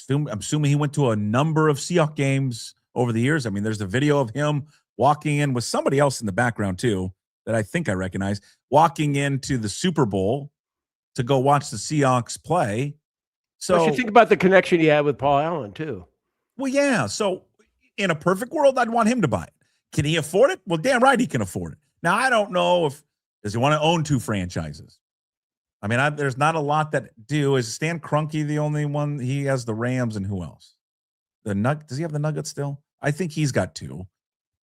I'm assuming he went to a number of Seahawks games over the years. I mean, there's a video of him walking in with somebody else in the background too that I think I recognize, walking into the Super Bowl to go watch the Seahawks play. So you think about the connection he had with Paul Allen too. Well, yeah. So in a perfect world, I'd want him to buy it. Can he afford it? Well, damn right he can afford it. Now, I don't know does he want to own two franchises? I mean, there's not a lot that do. Is Stan Kroenke the only one? He has the Rams, and who else? Does he have the Nuggets still? I think he's got two.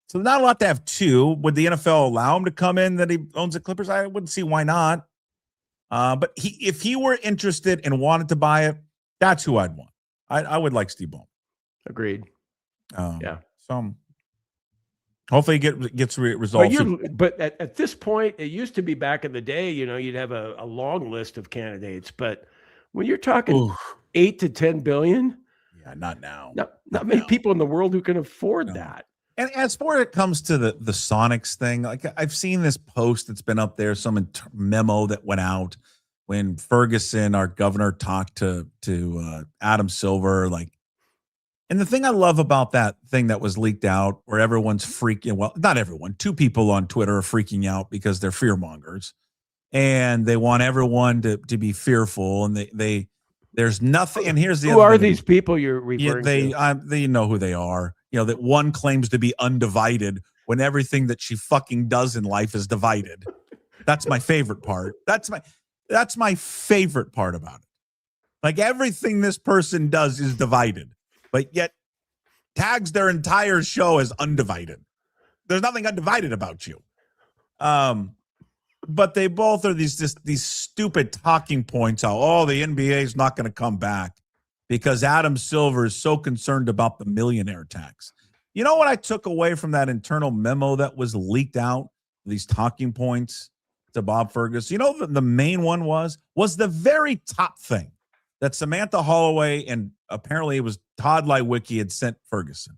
So not a lot to have two. Would the NFL allow him to come in that he owns the Clippers? I wouldn't see why not. But if he were interested and wanted to buy it, that's who I'd want. I would like Steve Ballmer. Agreed. Yeah. So hopefully it gets resolved. But at this point, it used to be back in the day, you'd have a long list of candidates. But when you're talking 8 to 10 billion, yeah, not now. Not many people in the world who can afford that. And as far as it comes to the Sonics thing, like I've seen this post that's been up there, some memo that went out when Ferguson, our governor, talked to Adam Silver, and the thing I love about that thing that was leaked out where everyone's freaking, well, not everyone, two people on Twitter are freaking out because they're fear mongers and they want everyone to be fearful. And there's nothing. And here's the who are these people you're referring to? They know who they are. That one claims to be undivided when everything that she fucking does in life is divided. That's my favorite part. That's my favorite part about it. Like everything this person does is divided, but yet tags their entire show as undivided. There's nothing undivided about you. But they both are these stupid talking points. How, the NBA is not going to come back because Adam Silver is so concerned about the millionaire tax. You know what I took away from that internal memo that was leaked out? These talking points to Bob Ferguson. You know, the main one was the very top thing that Samantha Holloway and apparently it was Todd Lywicki had sent Ferguson.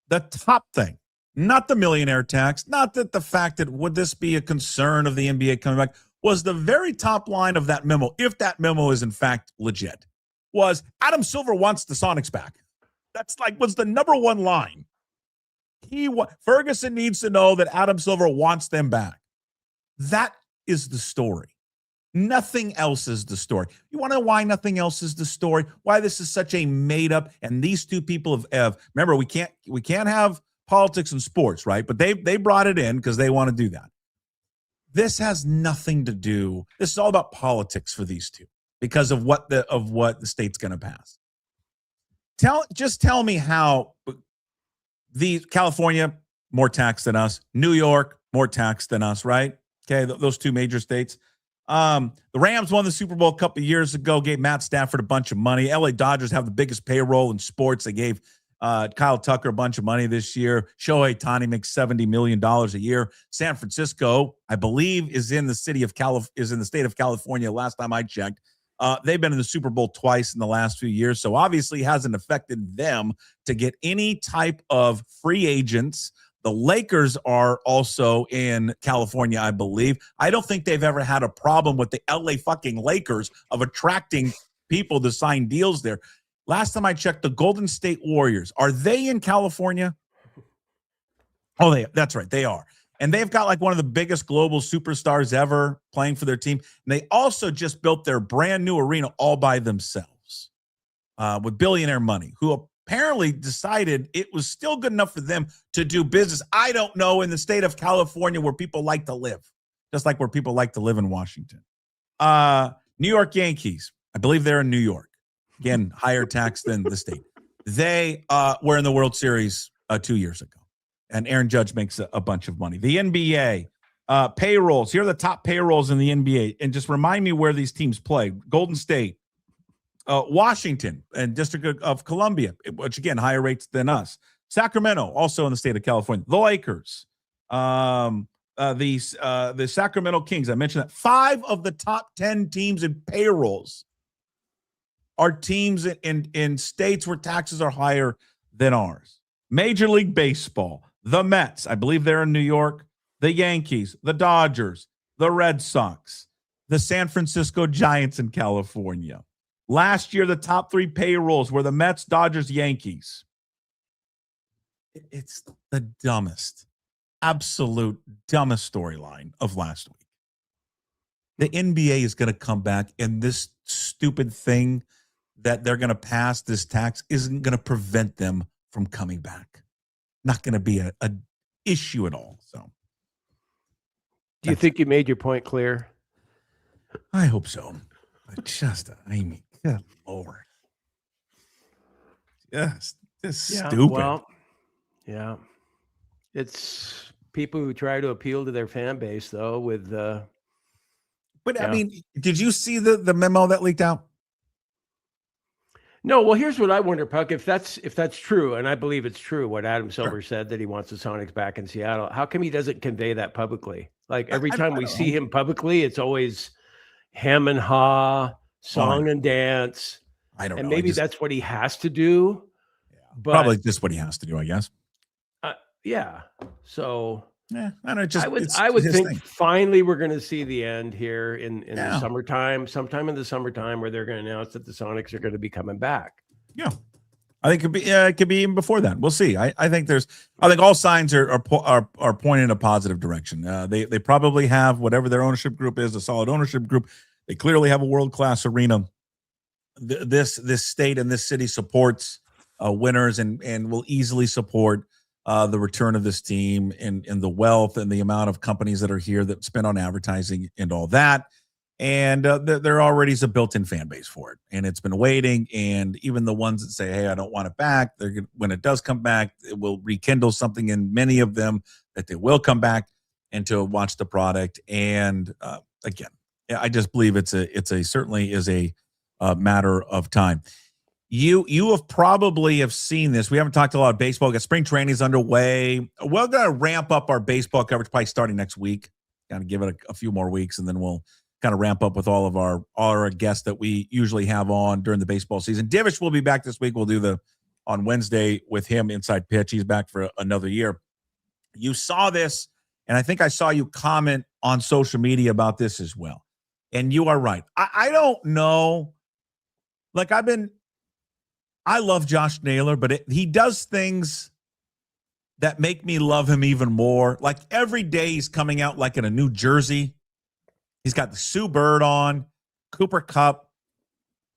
The top thing, not the millionaire tax, not that the fact that would this be a concern of the NBA coming back, was the very top line of that memo, if that memo is in fact legit, was Adam Silver wants the Sonics back. That's was the number one line. Ferguson needs to know that Adam Silver wants them back. That is the story. Nothing else is the story. You want to know why nothing else is the story? Why this is such a made up? And these two people have remember, we can't have politics and sports, right? But they brought it in because they want to do that. This has nothing to do. This is all about politics for these two because of what the state's going to pass. Just tell me how the California more tax than us, New York more tax than us, right? Okay, those two major states. The Rams won the Super Bowl a couple of years ago, gave Matt Stafford a bunch of money. LA Dodgers have the biggest payroll in sports. They gave Kyle Tucker a bunch of money this year. Shohei Ohtani makes $70 million a year. San Francisco, I believe, is in the state of California. Last time I checked, they've been in the Super Bowl twice in the last few years, so obviously hasn't affected them to get any type of free agents. The Lakers are also in California, I believe. I don't think they've ever had a problem with the LA fucking Lakers of attracting people to sign deals there. Last time I checked, the Golden State Warriors, are they in California? Oh, that's right, they are. And they've got one of the biggest global superstars ever playing for their team. And they also just built their brand new arena all by themselves with billionaire money, who apparently decided it was still good enough for them to do business. I don't know, in the state of California where people like to live, just like where people like to live in Washington. New York Yankees, I believe they're in New York. Again, higher tax than the state. They were in the World Series 2 years ago. And Aaron Judge makes a bunch of money. The NBA payrolls. Here are the top payrolls in the NBA. And just remind me where these teams play. Golden State, Washington, and District of Columbia, which, again, higher rates than us. Sacramento, also in the state of California. The Lakers, the Sacramento Kings. I mentioned that 5 of the top 10 teams in payrolls are teams in states where taxes are higher than ours. Major League Baseball, the Mets, I believe they're in New York, the Yankees, the Dodgers, the Red Sox, the San Francisco Giants in California. Last year, the top 3 payrolls were the Mets, Dodgers, Yankees. It's the dumbest, absolute dumbest storyline of last week. The NBA is going to come back, and this stupid thing that they're going to pass, this tax, isn't going to prevent them from coming back. Not going to be a issue at all. So, do you think you made your point clear? I hope so. But good Lord. Just stupid. Well, yeah. It's people who try to appeal to their fan base, though, with But I mean, did you see the memo that leaked out? No, well, here's what I wonder, Puck. If that's true, and I believe it's true, what Adam Silver said, that he wants the Sonics back in Seattle, how come he doesn't convey that publicly? Like every time we see him publicly, it's always hem and haw, song and dance. I don't know. And maybe that's what he has to do. Yeah, but probably just what he has to do, I guess. Yeah. So yeah, I don't know. I would think finally we're going to see the end here in the summertime, sometime in the summertime, where they're going to announce that the Sonics are going to be coming back. Yeah, I think it could be even before that. We'll see. I think all signs are pointing in a positive direction. They probably have, whatever their ownership group is, a solid ownership group. They clearly have a world-class arena. This state and this city supports winners and will easily support the return of this team and the wealth and the amount of companies that are here that spend on advertising and all that. And there already is a built-in fan base for it, and it's been waiting. And even the ones that say, "Hey, I don't want it back," when it does come back, it will rekindle something in many of them that they will come back and to watch the product. And again, I just believe it's certainly is a matter of time. You have probably have seen this. We haven't talked a lot of baseball. We got spring training is underway. We're going to ramp up our baseball coverage probably starting next week. Got to give it a few more weeks, and then we'll kind of ramp up with all of our guests that we usually have on during the baseball season. Divish will be back this week. We'll do on Wednesday with him, Inside Pitch. He's back for another year. You saw this, and I think I saw you comment on social media about this as well. And you are right. I don't know. Like I love Josh Naylor, but he does things that make me love him even more. Like every day he's coming out like in a new jersey. He's got the Sue Bird on, Cooper Kupp,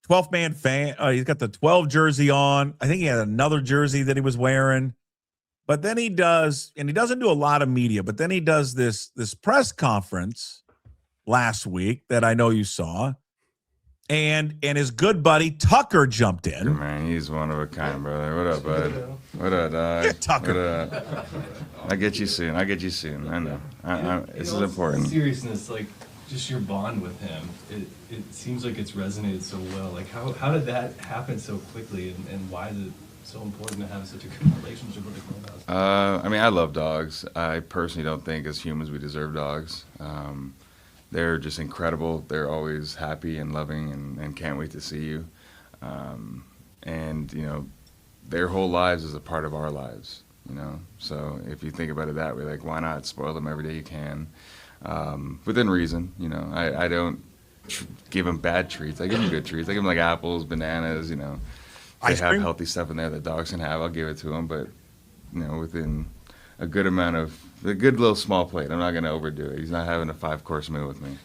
12-man fan. He's got the 12 jersey on. I think he had another jersey that he was wearing. But then he does, and he doesn't do a lot of media, but then he does this press conference last week that I know you saw. And his good buddy Tucker jumped in. Man, he's one of a kind, brother. What up, bud? What up, dog? Tucker. What up? I'll get you soon. I know. This is important. Seriousness, like, just your bond with him, it seems like it's resonated so well. Like, how did that happen so quickly, and why is it so important to have such a good relationship with the clubhouse? I mean, I love dogs. I personally don't think as humans we deserve dogs. They're just incredible. They're always happy and loving and can't wait to see you. And, you know, their whole lives is a part of our lives, you know. So if you think about it that way, like, why not spoil them every day you can? Within reason, you know. I don't give them bad treats. I give them good treats. I give them like apples, bananas, you know. They have healthy stuff in there that dogs can have. I'll give it to them, but, you know, within a good little small plate. I'm not going to overdo it. He's not having a 5-course meal with me,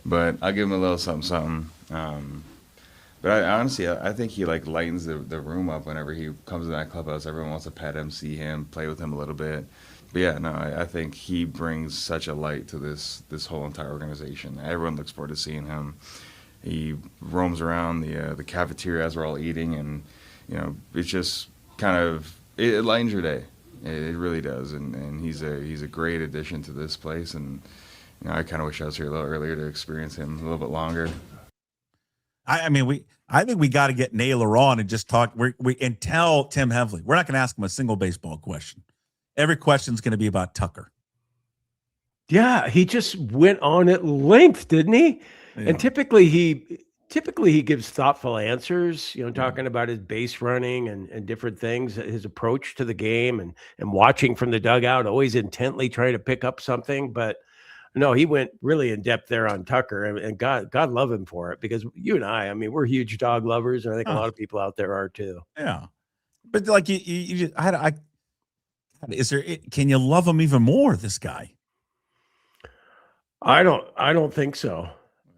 but I'll give him a little something. But honestly, I think he like lightens the room up whenever he comes to that clubhouse. Everyone wants to pet him, see him, play with him a little bit. But yeah, no, I think he brings such a light to this whole entire organization. Everyone looks forward to seeing him. He roams around the cafeteria as we're all eating, and you know, it's just kind of it lightens your day. It really does, and he's a great addition to this place. And you know, I kind of wish I was here a little earlier to experience him a little bit longer. I think we got to get Naylor on and just talk. And tell Tim Hevley we're not going to ask him a single baseball question. Every question's going to be about Tucker. Yeah, he just went on at length, didn't he? Yeah. And typically he gives thoughtful answers, you know, talking about his base running and different things, his approach to the game and watching from the dugout, always intently trying to pick up something. But no, he went really in depth there on Tucker, and God love him for it, because you and I mean, we're huge dog lovers, and I think a lot of people out there are too. Yeah. But like can you love him even more, this guy? I don't think so.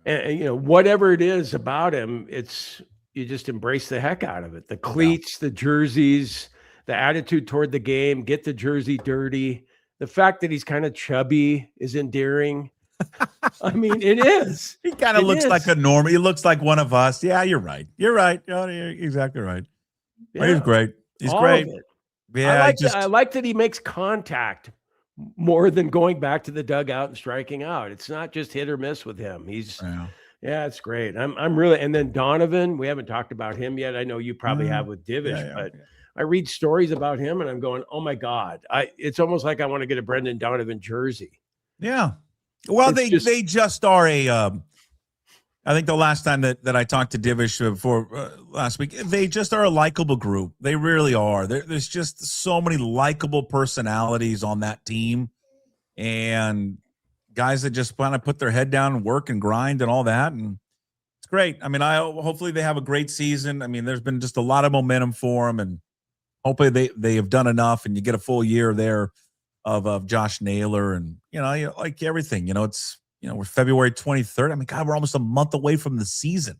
And you know, whatever it is about him, you just embrace the heck out of it. The cleats, the jerseys, the attitude toward the game, get the jersey dirty. The fact that he's kind of chubby is endearing. I mean, it is. He kind of looks like a normal. He looks like one of us. Yeah, you're right. You're right. You're exactly right. Yeah. He's great. He's great. Yeah, I like that he makes contact more than going back to the dugout and striking out. It's not just hit or miss with him. It's great. I'm really, and then Donovan, we haven't talked about him yet. I know you probably have with Divish, but I read stories about him and I'm going, oh my God. It's almost like I want to get a Brendan Donovan jersey. Yeah. Well, they just are I think the last time that I talked to Divish before last week, they just are a likable group. They really are. There's just so many likable personalities on that team, and guys that just want to put their head down and work and grind and all that. And it's great. I mean, hopefully they have a great season. I mean, there's been just a lot of momentum for them, and hopefully they have done enough, and you get a full year there of Josh Naylor, and like everything, it's. We're February 23rd. I mean, God, we're almost a month away from the season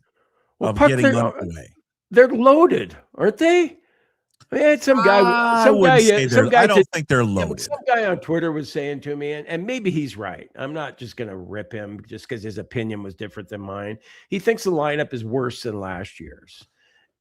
of getting underway. They're loaded, aren't they? I had some guy, I don't think they're yeah, but loaded. some guy on Twitter was saying to me, and maybe he's right. I'm not just going to rip him just because his opinion was different than mine. He thinks the lineup is worse than last year's.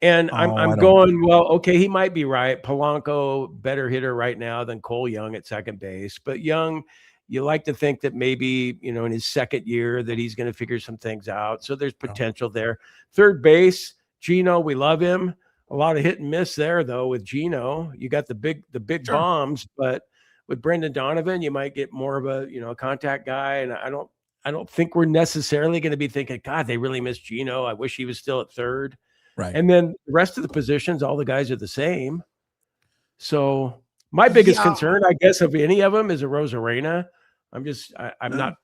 And I'm going, well, okay, he might be right. Polanco, better hitter right now than Cole Young at second base. But Young, you like to think that maybe, in his second year that he's going to figure some things out. So there's potential there. Third base, Gino, we love him. A lot of hit and miss there, though, with Gino. You got the big bombs, but with Brendan Donovan, you might get more of a contact guy. And I don't think we're necessarily going to be thinking, God, they really miss Gino. I wish he was still at third. Right. And then the rest of the positions, all the guys are the same. So my biggest concern, I guess, of any of them is a Rosarena. I'm not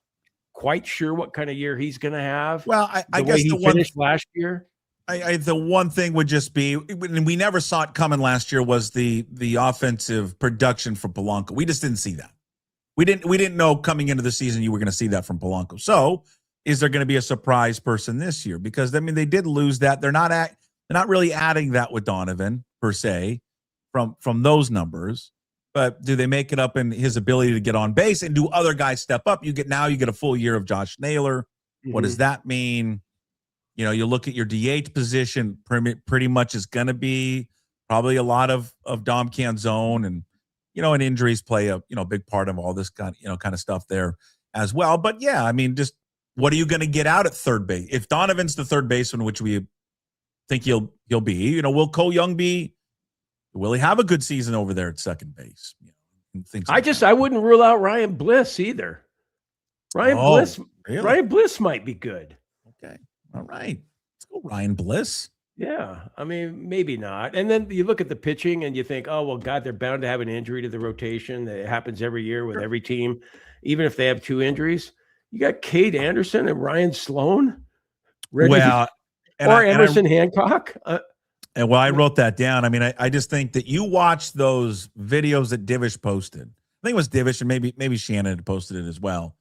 quite sure what kind of year he's going to have. Well, I guess he finished last year. The one thing would just be, and we never saw it coming last year, was the offensive production from Polanco. We just didn't see that. We didn't know coming into the season you were going to see that from Polanco. So, is there going to be a surprise person this year? Because they did lose that. They're not really adding that with Donovan per se from those numbers. But do they make it up in his ability to get on base, and do other guys step up? You get a full year of Josh Naylor. Mm-hmm. What does that mean? You look at your DH position, pretty much is going to be probably a lot of Dom Canzone, and injuries play a big part of all this kind of stuff there as well. But yeah, just what are you going to get out at third base? If Donovan's the third baseman, which we think he'll be, will Cole Young be? Will he have a good season over there at second base? I wouldn't rule out Ryan Bliss either. Ryan Bliss might be good. Okay. All right. Let's go Ryan Bliss. Yeah. Maybe not. And then you look at the pitching and you think, oh, well, God, they're bound to have an injury to the rotation. That happens every year with every team, even if they have two injuries. You got Cade Anderson and Ryan Sloan. Or Emerson Hancock. I wrote that down. I just think that you watch those videos that Divish posted. I think it was Divish, and maybe Shannon had posted it as well.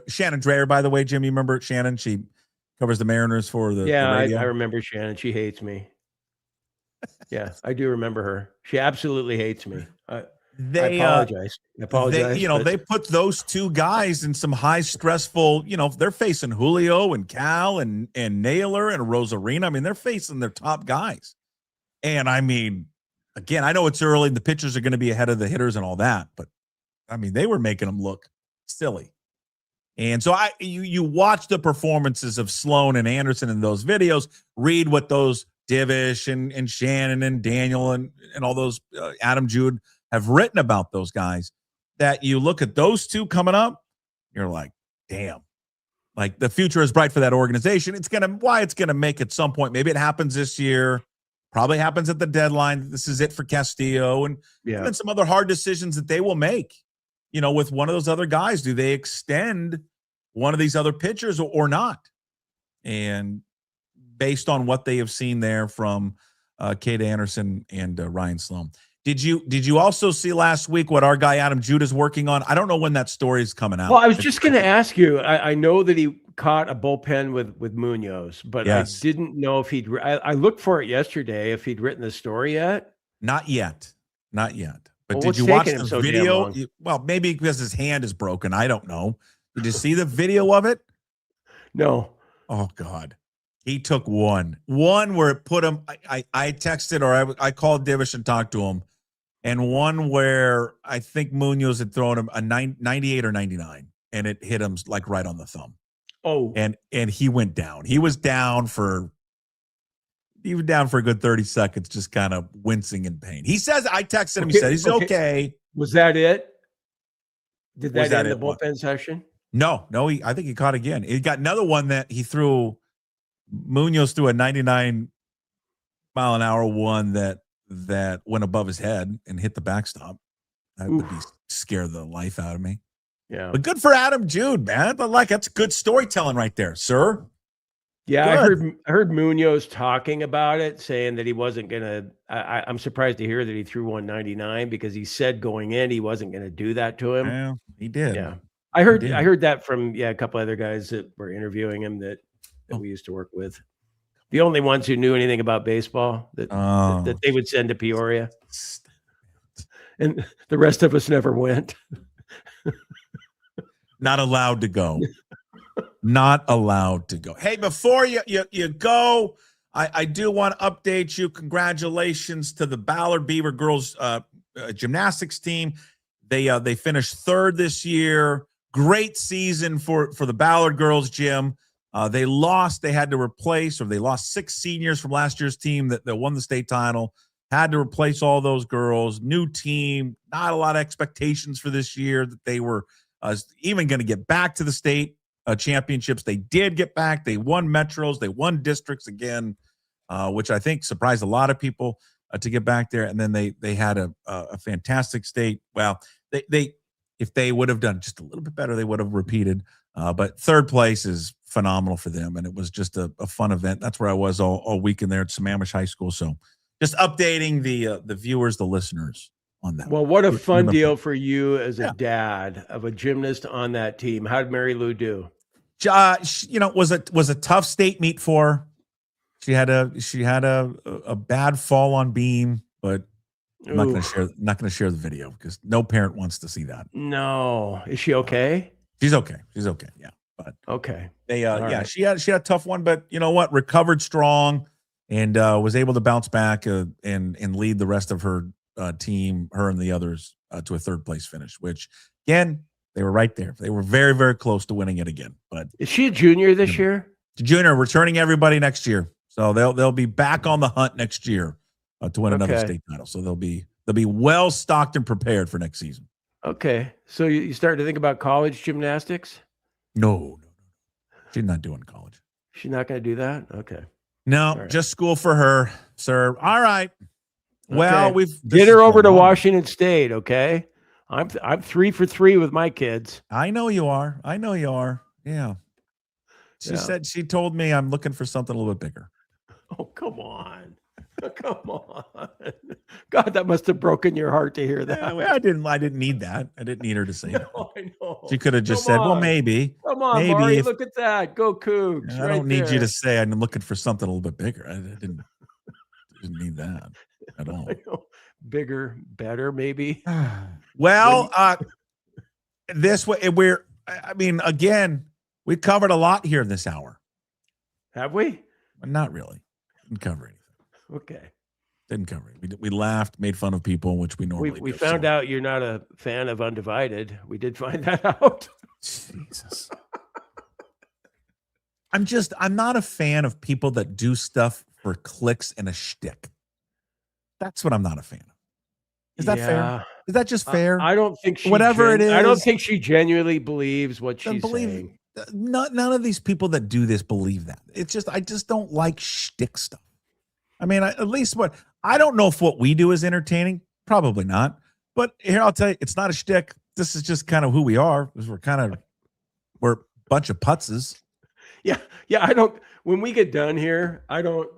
Shannon Dreyer, by the way, Jim, you remember Shannon? She covers the Mariners for the radio. I remember Shannon. She hates me. Yeah, I do remember her. She absolutely hates me. I apologize. They put those two guys in some high stressful, they're facing Julio and Cal and Naylor and Rosarena. They're facing their top guys. And again, I know it's early and the pitchers are going to be ahead of the hitters and all that, but they were making them look silly. And so you watch the performances of Sloan and Anderson in those videos, read what those Divish and Shannon and Daniel and all those Adam Jude have written about those guys, that you look at those two coming up, you're like, damn, like the future is bright for that organization. It's going to make at some point. Maybe it happens this year, probably happens at the deadline. This is it for Castillo and some other hard decisions that they will make, with one of those other guys. Do they extend one of these other pitchers or not? And based on what they have seen there from Cade Anderson and Ryan Sloan. Did you also see last week what our guy Adam Jude is working on? I don't know when that story is coming out. Well, I was just going to ask you. I know that he caught a bullpen with Munoz, but yes. I didn't know if he'd. I looked for it yesterday. If he'd written the story yet? Not yet. But did you watch the video? Well, maybe because his hand is broken. I don't know. Did you see the video of it? No. Oh God. He took one where it put him. I texted or I called Divish and talked to him. And one where I think Munoz had thrown him a 98 or 99, and it hit him like right on the thumb. Oh, and he went down. He was down for a good 30 seconds, just kind of wincing in pain. He says, I texted him. He said he's okay. Was that it? Did that end the bullpen session? No. I think he caught again. He got another one that he threw. Munoz threw a 99 mile an hour one that went above his head and hit the backstop. That would scare the life out of me. Yeah. But good for Adam Jude, man. But that's good storytelling right there, sir. Yeah, good. I heard Munoz talking about it, saying that he wasn't gonna. I'm surprised to hear that he threw 199 because he said going in he wasn't gonna do that to him. Yeah, he did. Yeah, I heard that from a couple other guys that were interviewing him that we used to work with. The only ones who knew anything about baseball that Oh. they would send to Peoria. And the rest of us never went. Not allowed to go. Not allowed to go. Hey, before you go, I do want to update you. Congratulations to the Ballard Beaver girls gymnastics team. They finished third this year. Great season for the Ballard girls, Jim. They lost. They had to replace, or they lost 6 seniors from last year's team that won the state title. Had to replace all those girls. New team. Not a lot of expectations for this year that they were even going to get back to the state championships. They did get back. They won metros. They won districts again, which I think surprised a lot of people to get back there. And then they had a fantastic state. Well, they if they would have done just a little bit better, they would have repeated. But third place is phenomenal for them, and it was just a fun event. That's where I was all weekend there at Sammamish High School. So just updating the viewers, the listeners on that. Well, what a fun deal for you as a dad of a gymnast on that team. How did Mary Lou do? Was a tough state meet for her. She had a bad fall on beam, but I'm not going to share the video because no parent wants to see that. No, is she okay? She's okay. Yeah, but okay. Right. She had a tough one, but you know what? Recovered strong and was able to bounce back and lead the rest of her team, her and the others, to a third place finish. Which again, they were right there. They were very, very close to winning it again. But is she a junior this year? Junior, returning everybody next year, so they'll be back on the hunt next year to win another state title. So they'll be well stocked and prepared for next season. Okay, so you started to think about college gymnastics? No. She's not doing college. She's not going to do that? Okay. No, just school for her, sir. All right. Well, we've get her over to Washington State, okay? I'm 3 for 3 with my kids. I know you are. Yeah. She told me I'm looking for something a little bit bigger. Oh, come on. Come on. God, that must have broken your heart to hear that. Yeah, I didn't need that. I didn't need her to say that. I know. She could have just said, well, maybe. Come on, Mari, look at that. Go Cougs. I don't need you to say I'm looking for something a little bit bigger. I didn't need that at all. Bigger, better, maybe. Well, this way again, we covered a lot here in this hour. Have we? Not really. Didn't cover anything. Okay. Didn't cover it. We laughed, made fun of people, which we normally we found out you're not a fan of Undivided. We did find that out. Jesus. I'm not a fan of people that do stuff for clicks and a shtick. That's what I'm not a fan of. Is that fair? Is that just fair? I don't think she it is. I don't think she genuinely believes what she's saying. None of these people that do this believe that. It's just I just don't like shtick stuff. I mean, at least I don't know if what we do is entertaining. Probably not. But here, I'll tell you, it's not a shtick. This is just kind of who we are. We're a bunch of putzes. Yeah. When we get done here, I don't,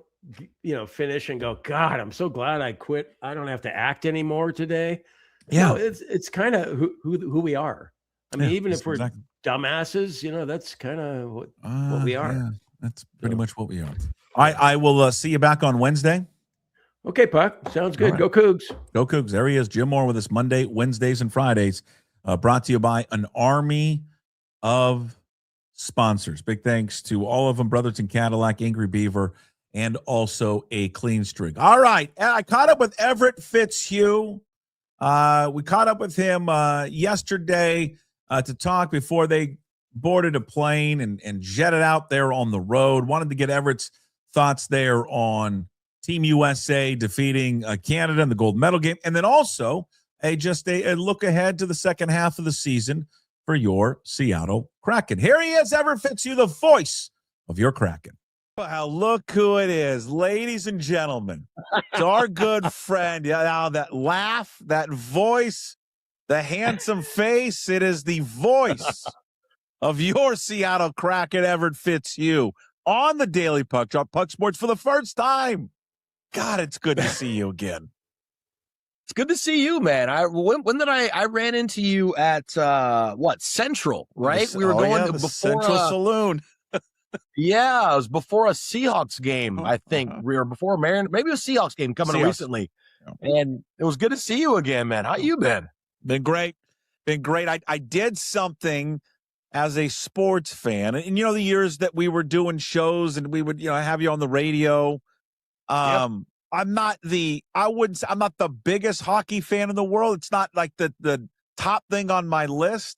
finish and go, God, I'm so glad I quit. I don't have to act anymore today. Yeah. It's kind of who we are. I mean, even if we're dumbasses, that's kind of what we are. Yeah, that's pretty much what we are. I will see you back on Wednesday. Okay, Puck. Sounds good. Right. Go Cougs. Go Cougs. There he is, Jim Moore with us Monday, Wednesdays, and Fridays. Brought to you by an army of sponsors. Big thanks to all of them, Brotherton Cadillac, Angry Beaver, and also a Clean Streak. All right. I caught up with Everett Fitzhugh. We caught up with him yesterday to talk before they boarded a plane and jetted out there on the road. Wanted to get Everett's thoughts there on Team USA defeating Canada in the gold medal game. And then also a look ahead to the second half of the season for your Seattle Kraken. Here he is, Everett Fitzhugh, the voice of your Kraken. Well, look who it is, ladies and gentlemen. It's our good friend. Now that laugh, that voice, the handsome face, it is the voice of your Seattle Kraken, Everett Fitzhugh, on the Daily Puck Drop, Puck Sports for the first time. God, it's good to see you again. It's good to see you, man. When did I ran into you at Central, right? We were going the before Central Saloon. Yeah, it was before a Seahawks game, I think. Or before Marion, maybe a Seahawks game coming recently. And it was good to see you again, man. How you been? Been great. Been great. I did something as a sports fan. And you know, the years that we were doing shows and we would, have you on the radio. I'm not I'm not the biggest hockey fan in the world. It's not like the top thing on my list,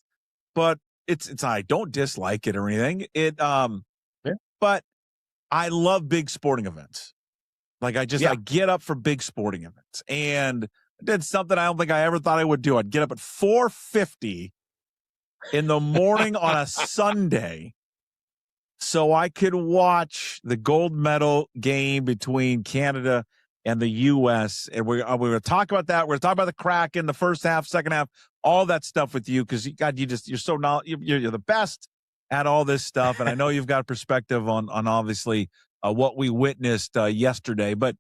but it's I don't dislike it or anything. But I love big sporting events. Like I get up for big sporting events, and I did something I don't think I ever thought I would do. I'd get up at 4:50 in the morning on a Sunday so I could watch the gold medal game between Canada and the U.S. And we're going to talk about that. We're going to talk about the Kraken, the first half, second half, all that stuff with you because you're so you're the best at all this stuff, and I know you've got perspective on obviously what we witnessed yesterday. But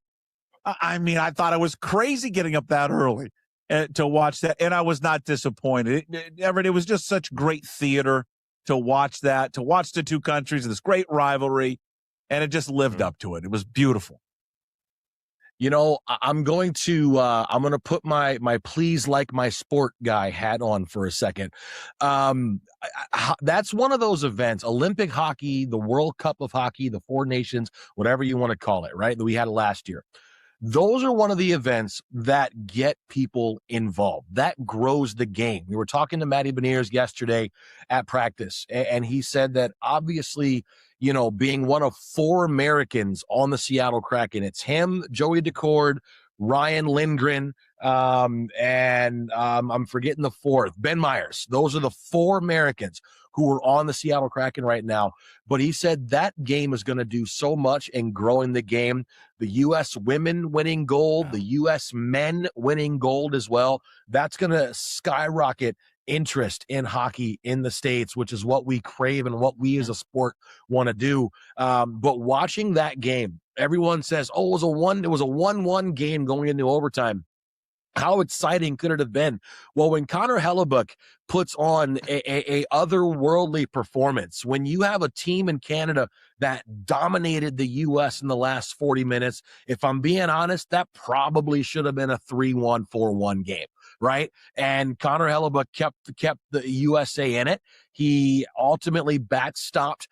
I mean, I thought I was crazy getting up that early to watch that, and I was not disappointed. Everett, it was just such great theater to watch that, to watch the two countries, this great rivalry, and it just lived up to it. It was beautiful. I'm going to put my please like my sport guy hat on for a second. That's one of those events, Olympic hockey, the World Cup of hockey, the Four Nations, whatever you want to call it, right? That we had last year. Those are one of the events that get people involved. That grows the game. We were talking to Matty Beniers yesterday at practice, and he said that obviously, being one of four Americans on the Seattle Kraken, it's him, Joey Decord, Ryan Lindgren, and I'm forgetting the fourth, Ben Myers. Those are the four Americans who are on the Seattle Kraken right now. But he said that game is going to do so much in growing the game. The U.S. women winning gold, the U.S. men winning gold as well. That's going to skyrocket interest in hockey in the States, which is what we crave and what we as a sport want to do. But watching that game, everyone says, it was a 1-1 game going into overtime. How exciting could it have been? Well, when Connor Hellebuck puts on a otherworldly performance, when you have a team in Canada that dominated the U.S. in the last 40 minutes, if I'm being honest, that probably should have been a 3-1, 4-1 game, right? And Connor Hellebuck kept the USA in it. He ultimately backstopped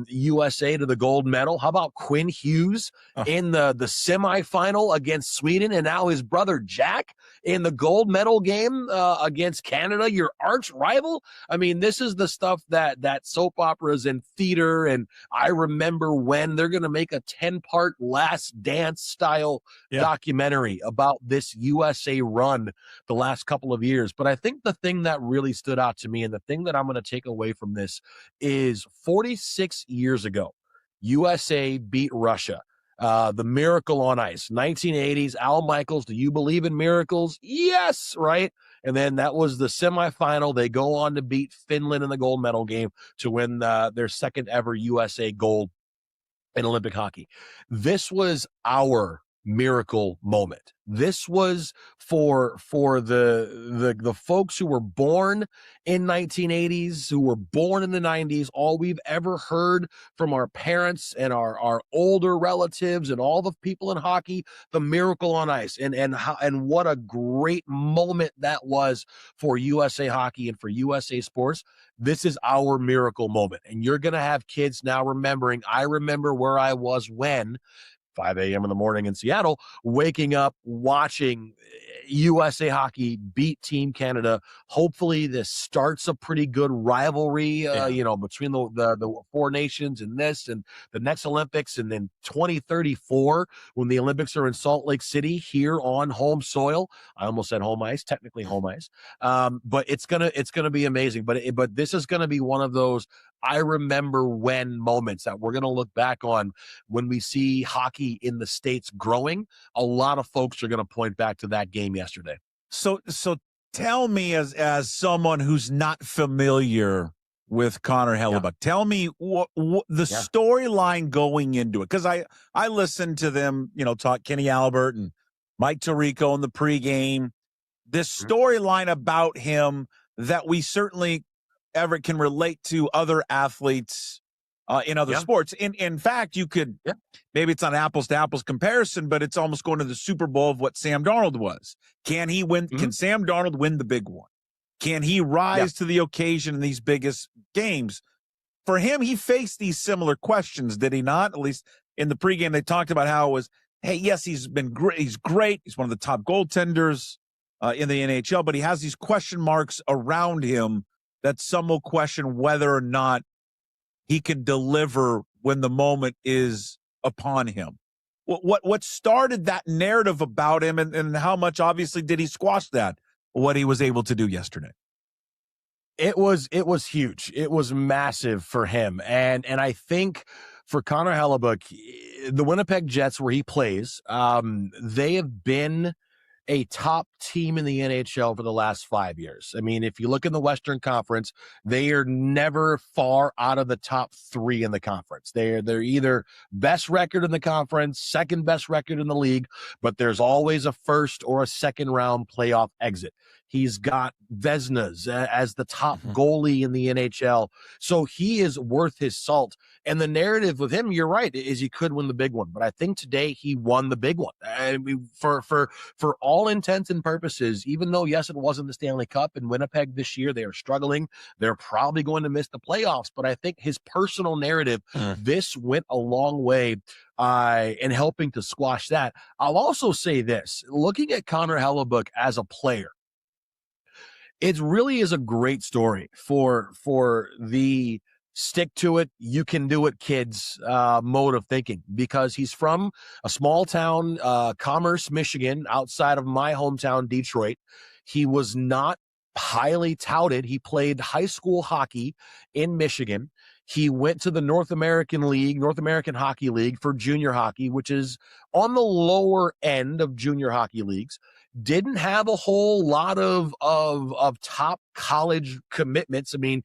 USA to the gold medal. How about Quinn Hughes in the semifinal against Sweden, and now his brother Jack in the gold medal game against Canada, your arch rival? I mean, this is the stuff that soap operas and theater, and I remember when they're going to make a 10-part Last Dance style documentary about this USA run the last couple of years. But I think the thing that really stood out to me, and the thing that I'm going to take away from this, is 46 years ago, USA beat Russia. The miracle on ice, 1980s, Al Michaels, do you believe in miracles? Yes, right? And then that was the semifinal. They go on to beat Finland in the gold medal game to win their second ever USA gold in Olympic hockey. This was our miracle moment. This was for the folks who were born in 1980s, who were born in the 90s. All we've ever heard from our parents and our older relatives and all the people in hockey, the miracle on ice, and what a great moment that was for USA hockey and for USA sports. This is our miracle moment, and you're going to have kids now remembering. I remember where I was when 5 a.m. in the morning in Seattle, waking up, watching USA hockey beat Team Canada. Hopefully this starts a pretty good rivalry, between the Four Nations and this and the next Olympics. And then 2034, when the Olympics are in Salt Lake City here on home soil. I almost said home ice, technically home ice. But it's going to be amazing. But this is going to be one of those I remember when moments that we're going to look back on when we see hockey in the States growing. A lot of folks are going to point back to that game yesterday. So tell me, as someone who's not familiar with Connor Hellebuck, tell me what the storyline going into it, because I listened to them, talk Kenny Albert and Mike Tirico in the pregame. This storyline about him that we certainly Everett can relate to other athletes in other sports. In fact, you could maybe it's not apples to apples comparison, but it's almost going to the Super Bowl of what Sam Darnold was. Can he win? Can Sam Darnold win the big one? Can he rise to the occasion in these biggest games? For him, he faced these similar questions, did he not? At least in the pregame, they talked about how it was, hey, yes, he's been great. He's great. He's one of the top goaltenders in the NHL, but he has these question marks around him that some will question whether or not he can deliver when the moment is upon him. What started that narrative about him, and how much obviously did he squash that, what he was able to do yesterday? It was huge. It was massive for him. And I think for Connor Hellebuyck, the Winnipeg Jets, where he plays, they have been a top team in the NHL for the last 5 years. I mean, if you look in the Western Conference, they are never far out of the top 3 in the conference. They're either best record in the conference, second best record in the league, but there's always a first or a second round playoff exit. He's got Vezinas as the top goalie in the NHL. So he is worth his salt. And the narrative with him, you're right, is he could win the big one. But I think today he won the big one. I mean, for all intents and purposes, even though, yes, it wasn't the Stanley Cup in Winnipeg this year, they are struggling. They're probably going to miss the playoffs. But I think his personal narrative, this went a long way in helping to squash that. I'll also say this, looking at Connor Hellebuyck as a player, it really is a great story for the stick to it, you can do it, kids mode of thinking, because he's from a small town, Commerce, Michigan, outside of my hometown, Detroit. He was not highly touted. He played high school hockey in Michigan. He went to the North American Hockey League for junior hockey, which is on the lower end of junior hockey leagues. Didn't have a whole lot of top college commitments. I mean,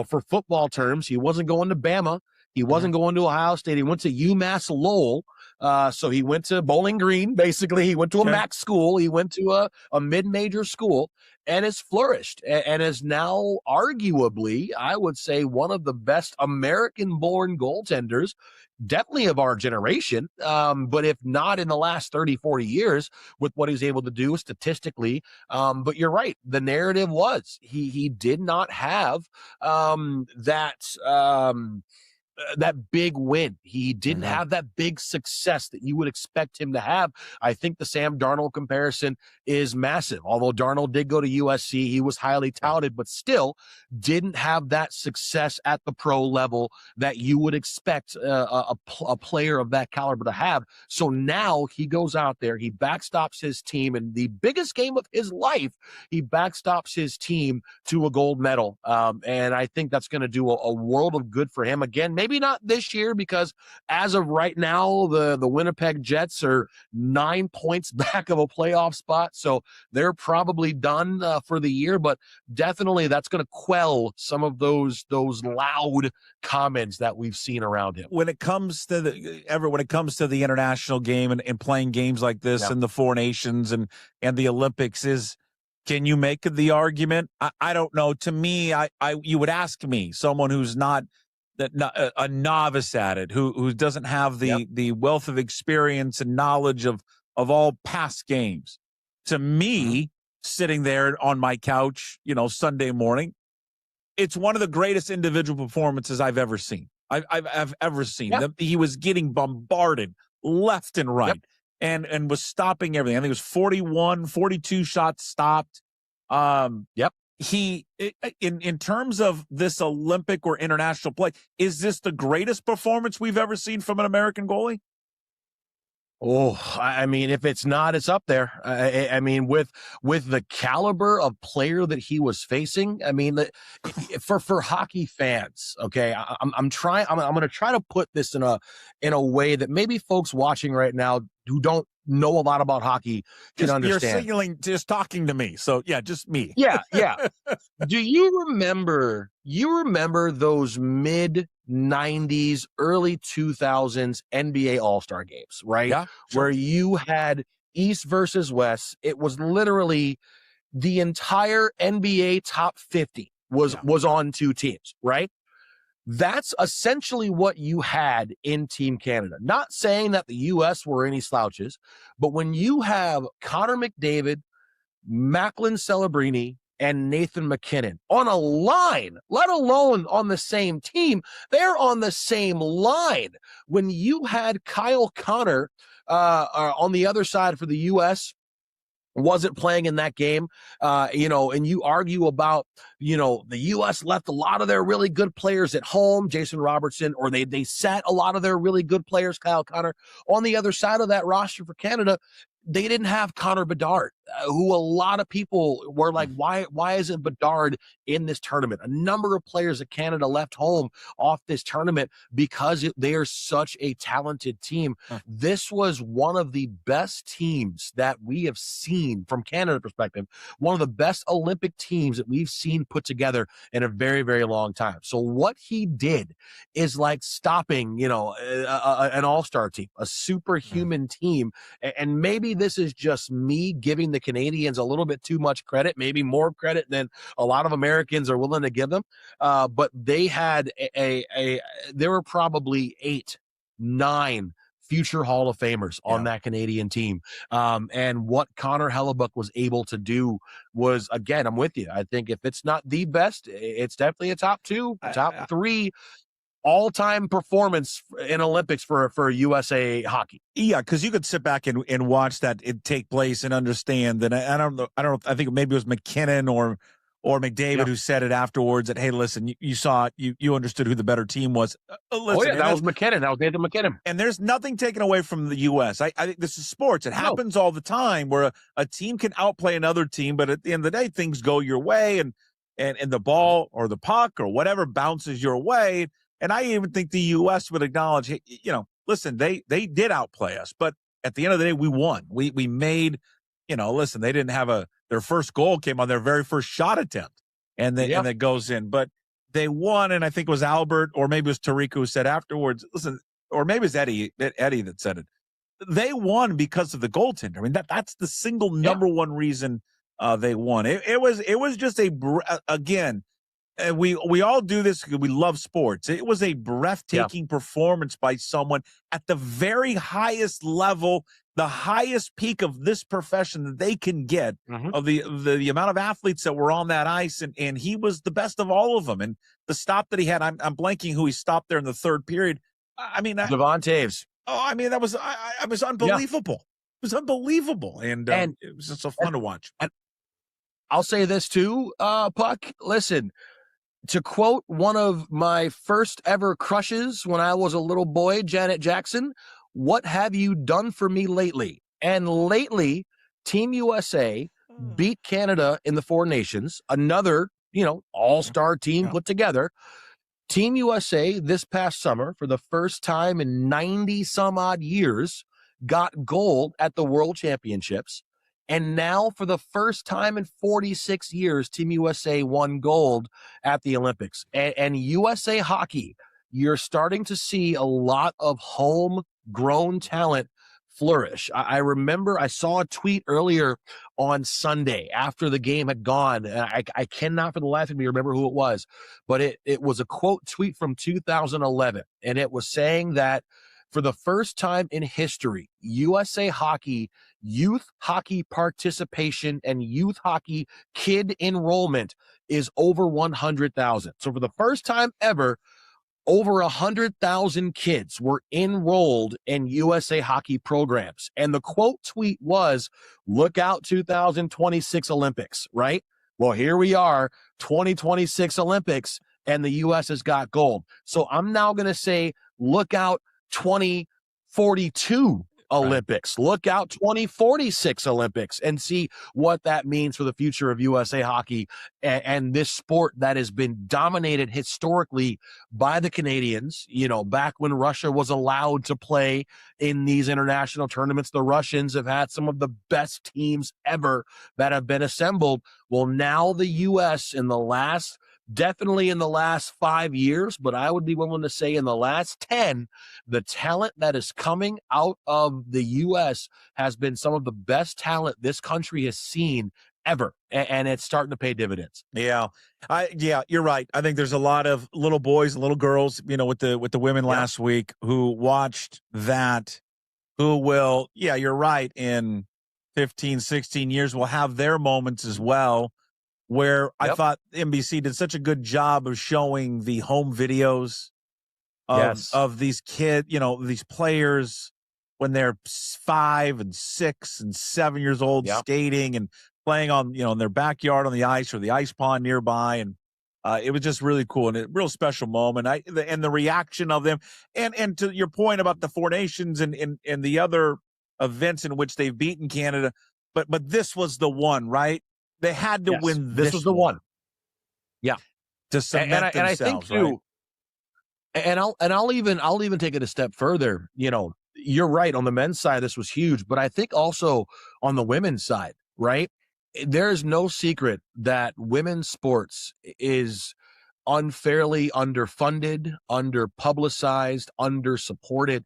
for football terms, he wasn't going to Bama. He wasn't going to Ohio State. He went to UMass Lowell. So he went to Bowling Green, basically. He went to a MAC school. He went to a mid-major school and has flourished and is now arguably, I would say, one of the best American-born goaltenders, definitely of our generation, but if not in the last 30, 40 years with what he's able to do statistically. But you're right. The narrative was he did not have that big win. He didn't have that big success that you would expect him to have. I think the Sam Darnold comparison is massive. Although Darnold did go to USC, he was highly touted, but still didn't have that success at the pro level that you would expect a player of that caliber to have. So now he goes out there, he backstops his team in the biggest game of his life. He backstops his team to a gold medal. And I think that's going to do a world of good for him. Again, maybe not this year, because as of right now, the Winnipeg Jets are 9 points back of a playoff spot. So they're probably done for the year, but definitely that's going to quell some of those loud comments that we've seen around him. When it comes to the international game and playing games like this and the Four Nations and the Olympics, can you make the argument? I don't know. To me, you would ask me, someone who's not a novice at it, who doesn't have the wealth of experience and knowledge of all past games. To me, sitting there on my couch, Sunday morning, it's one of the greatest individual performances I've ever seen. I've ever seen. He was getting bombarded left and right and was stopping everything. I think it was 42 shots stopped. He, in terms of this Olympic or international play, is this the greatest performance we've ever seen from an American goalie? Oh, I mean, if it's not, it's up there. I mean, with the caliber of player that he was facing, I mean, for hockey fans, okay, I'm going to try to put this in a way that maybe folks watching right now who don't know a lot about hockey can understand. You're signaling, just talking to me. So yeah, just me. Yeah. Do you remember those mid-90s, early 2000s NBA All-Star games, right? Yeah, sure. Where you had East versus West. It was literally the entire NBA top 50 was on two teams, right? That's essentially what you had in Team Canada. Not saying that the U.S. were any slouches, but when you have Connor McDavid, Macklin Celebrini, and Nathan McKinnon on a line, let alone on the same team, they're on the same line. When you had Kyle Connor on the other side for the U.S., wasn't playing in that game, and you argue about, the U.S. left a lot of their really good players at home, Jason Robertson, or they sat a lot of their really good players, Kyle Connor, on the other side of that roster for Canada. They didn't have Connor Bedard, who a lot of people were like, why isn't Bedard in this tournament? A number of players that Canada left home off this tournament because they are such a talented team. This was one of the best teams that we have seen from Canada perspective, one of the best Olympic teams that we've seen put together in a very, very long time. So what he did is like stopping, an all-star team, a superhuman team, and maybe this is just me giving the Canadians a little bit too much credit, maybe more credit than a lot of Americans are willing to give them. But they had there were probably 8, 9 future Hall of Famers on that Canadian team. And what Connor Hellebuck was able to do was, again, I'm with you. I think if it's not the best, it's definitely a top 2, top 3 all-time performance in Olympics for USA hockey. Yeah, because you could sit back and watch that it take place and understand that. I don't know. I think maybe it was McKinnon or McDavid who said it afterwards that, hey, listen, you saw it, you understood who the better team was. Listen, that was McKinnon. That was Nathan McKinnon. And there's nothing taken away from the U.S. I think this is sports. It happens all the time where a team can outplay another team, but at the end of the day, things go your way, and the ball or the puck or whatever bounces your way. And I even think the U.S. would acknowledge, hey, listen, they did outplay us, but at the end of the day, we won. We made, listen, they didn't have their first goal came on their very first shot attempt, and that goes in, but they won. And I think it was Albert, or maybe it was Tariq who said afterwards, listen, or maybe it's Eddie that said it. They won because of the goaltender. I mean, that's the single number one reason they won. It was just again. And we all do this because we love sports. It was a breathtaking performance by someone at the very highest level, the highest peak of this profession that they can get, of the amount of athletes that were on that ice, and he was the best of all of them. And the stop that he had, I'm blanking who he stopped there in the third period. I mean, Devon Taves. Oh, I mean, that was was unbelievable. It was unbelievable, and it was just so fun to watch. And I'll say this too, Puck. Listen. To quote one of my first ever crushes when I was a little boy, Janet Jackson, what have you done for me lately? And lately, Team USA beat Canada in the Four Nations, another, all-star team put together. Team USA this past summer, for the first time in 90 some odd years, got gold at the World Championships. And now, for the first time in 46 years, Team USA won gold at the Olympics. And USA hockey, you're starting to see a lot of homegrown talent flourish. I remember I saw a tweet earlier on Sunday after the game had gone. And I cannot for the life of me remember who it was, but it was a quote tweet from 2011. And it was saying that for the first time in history, USA hockey, youth hockey participation and youth hockey kid enrollment is over 100,000. So for the first time ever, over 100,000 kids were enrolled in USA hockey programs. And the quote tweet was, look out 2026 Olympics, right? Well, here we are, 2026 Olympics, and the U.S. has got gold. So I'm now going to say, look out 2042 Olympics. Look out 2046 Olympics and see what that means for the future of USA hockey and this sport that has been dominated historically by the Canadians. Back when Russia was allowed to play in these international tournaments, the Russians have had some of the best teams ever that have been assembled. Well, now the U.S. definitely in the last 5 years, but I would be willing to say in the last 10, the talent that is coming out of the U.S. has been some of the best talent this country has seen ever, and it's starting to pay dividends. Yeah, you're right. I think there's a lot of little boys and little girls, with the women last week who watched that, who will, you're right, in 15, 16 years will have their moments as well, where I thought NBC did such a good job of showing the home videos of these kids, these players when they're 5 and 6 and 7 years old, skating and playing on, in their backyard on the ice or the ice pond nearby. And it was just really cool and a real special moment. And the reaction of them, and to your point about the Four Nations and the other events in which they've beaten Canada, but this was the one, right? They had to win. This was the one. Yeah, to cement themselves, and I think too. Right? And I'll even take it a step further. You're right, on the men's side, this was huge, but I think also on the women's side, right? There is no secret that women's sports is unfairly underfunded, underpublicized, undersupported.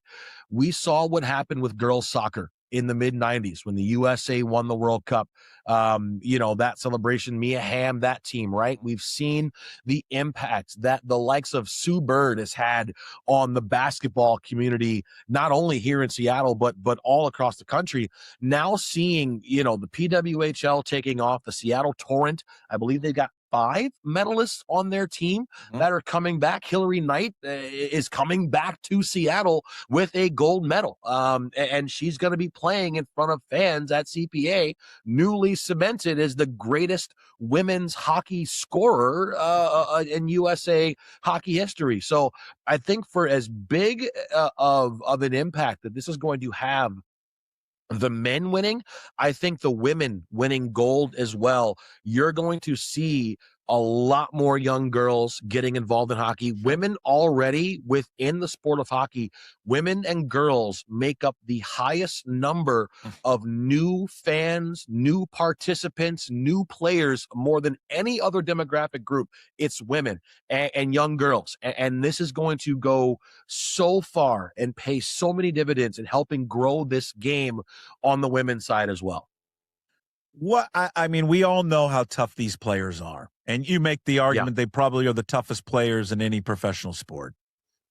We saw what happened with girls soccer in the mid-90s when the USA won the World Cup. That celebration, Mia Hamm, that team, right? We've seen the impact that the likes of Sue Bird has had on the basketball community, not only here in Seattle, but all across the country. Now seeing, the PWHL taking off, the Seattle Torrent, I believe they got 5 medalists on their team that are coming back. Hillary Knight is coming back to Seattle with a gold medal. And she's going to be playing in front of fans at CPA, newly cemented as the greatest women's hockey scorer in USA hockey history. So I think for as big of an impact that this is going to have, the men winning, I think the women winning gold as well. You're going to see a lot more young girls getting involved in hockey. Women already within the sport of hockey, women and girls make up the highest number of new fans, new participants, new players more than any other demographic group. It's women and young girls. And this is going to go so far and pay so many dividends in helping grow this game on the women's side as well. I mean, we all know how tough these players are, and you make the argument they probably are the toughest players in any professional sport.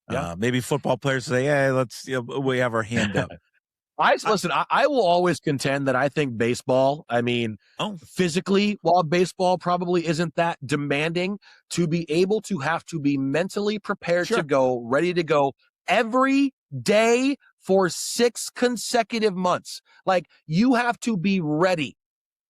Maybe football players say, "Hey, we have our hand up." Listen, I will always contend that I think baseball, physically, while baseball probably isn't that demanding, to be able to have to be mentally prepared to go, ready to go every day for 6 consecutive months. Like, you have to be ready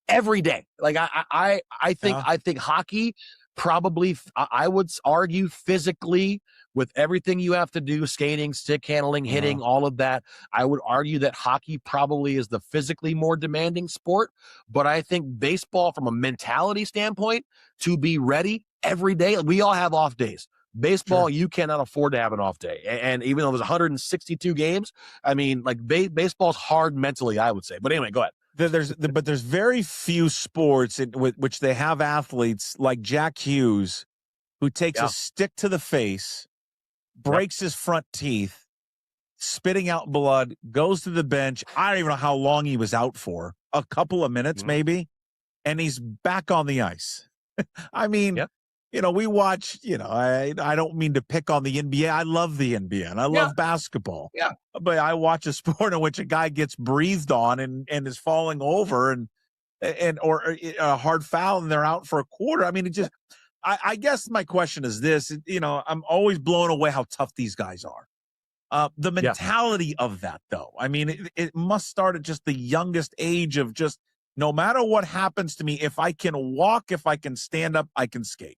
every day. Like, I think hockey probably, I would argue, physically, with everything you have to do, skating, stick handling, hitting, all of that, I would argue that hockey probably is the physically more demanding sport. But I think baseball, from a mentality standpoint, to be ready every day, we all have off days. Baseball, you cannot afford to have an off day. And even though there's 162 games, I mean, like, baseball's hard mentally, I would say. But anyway, go ahead. There's very few sports in which they have athletes like Jack Hughes, who takes a stick to the face, breaks his front teeth, spitting out blood, goes to the bench. I don't even know how long he was out for, a couple of minutes maybe, and he's back on the ice. I mean, we watch, I don't mean to pick on the NBA. I love the NBA and I love basketball. Yeah. But I watch a sport in which a guy gets breathed on and is falling over or a hard foul and they're out for a quarter. I mean, it just, I guess my question is this, I'm always blown away how tough these guys are. The mentality of that, though, I mean, it must start at just the youngest age of just, no matter what happens to me, if I can walk, if I can stand up, I can skate.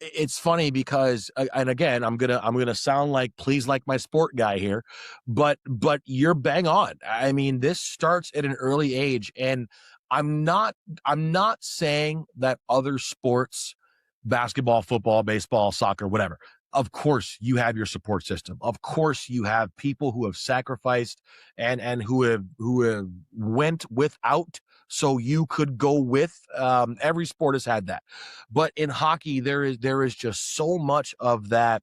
It's funny because, and again, I'm gonna sound like please like my sport guy here, but you're bang on. I mean, this starts at an early age, and I'm not saying that other sports, basketball, football, baseball, soccer, whatever, of course you have your support system. Of course you have people who have sacrificed and who have went without so you could go with. Every sport has had that. But in hockey, there is just so much of that.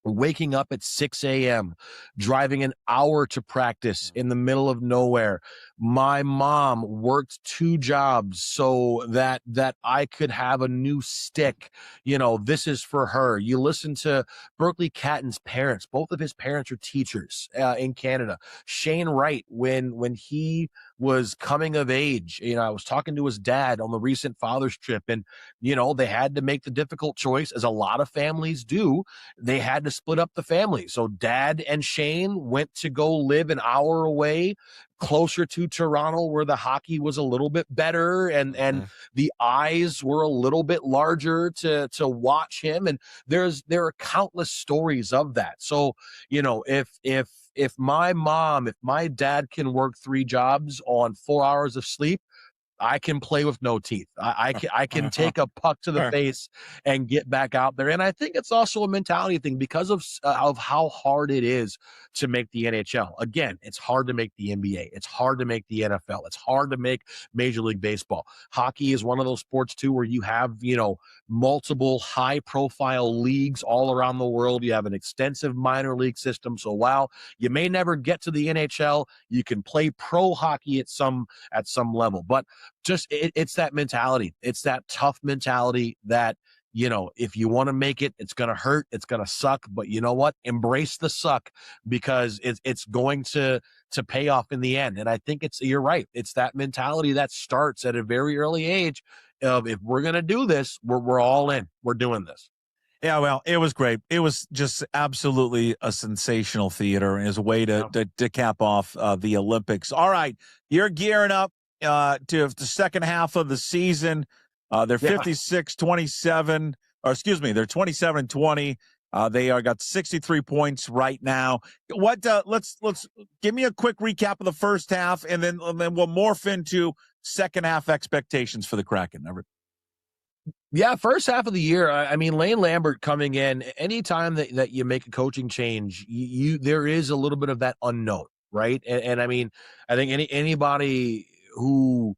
Waking up at 6 a.m., driving an hour to practice in the middle of nowhere, My mom worked 2 jobs so that I could have a new stick. This is for her. You listen to Berkeley Catton's parents. Both of his parents are teachers in Canada. Shane Wright, when he was coming of age, I was talking to his dad on the recent father's trip, and they had to make the difficult choice, as a lot of families do. They had to split up the family. So dad and Shane went to go live an hour away, closer to Toronto, where the hockey was a little bit better, and the eyes were a little bit larger to watch him. And there are countless stories of that. So if my dad can work 3 jobs on 4 hours of sleep, I can play with no teeth. I can take a puck to the face and get back out there. And I think it's also a mentality thing because of how hard it is to make the NHL. Again, it's hard to make the NBA. It's hard to make the NFL. It's hard to make Major League Baseball. Hockey is one of those sports too where you have, multiple high profile leagues all around the world. You have an extensive minor league system. So while you may never get to the NHL, you can play pro hockey at some level. But just it's that mentality. It's that tough mentality that, if you want to make it, it's going to hurt. It's going to suck. But you know what? Embrace the suck, because it's going to pay off in the end. And I think you're right. It's that mentality that starts at a very early age of, if we're going to do this, we're all in. We're doing this. Yeah, well, it was great. It was just absolutely a sensational theater as a way to cap off the Olympics. All right, you're gearing up to the second half of the season. They're 56-27, or excuse me, they're 27-20. They got 63 points right now. What? Let's give me a quick recap of the first half, and then we'll morph into second half expectations for the Kraken. Everett. Yeah, first half of the year, Lane Lambert coming in, anytime that you make a coaching change, there is a little bit of that unknown, right? And I think anybody who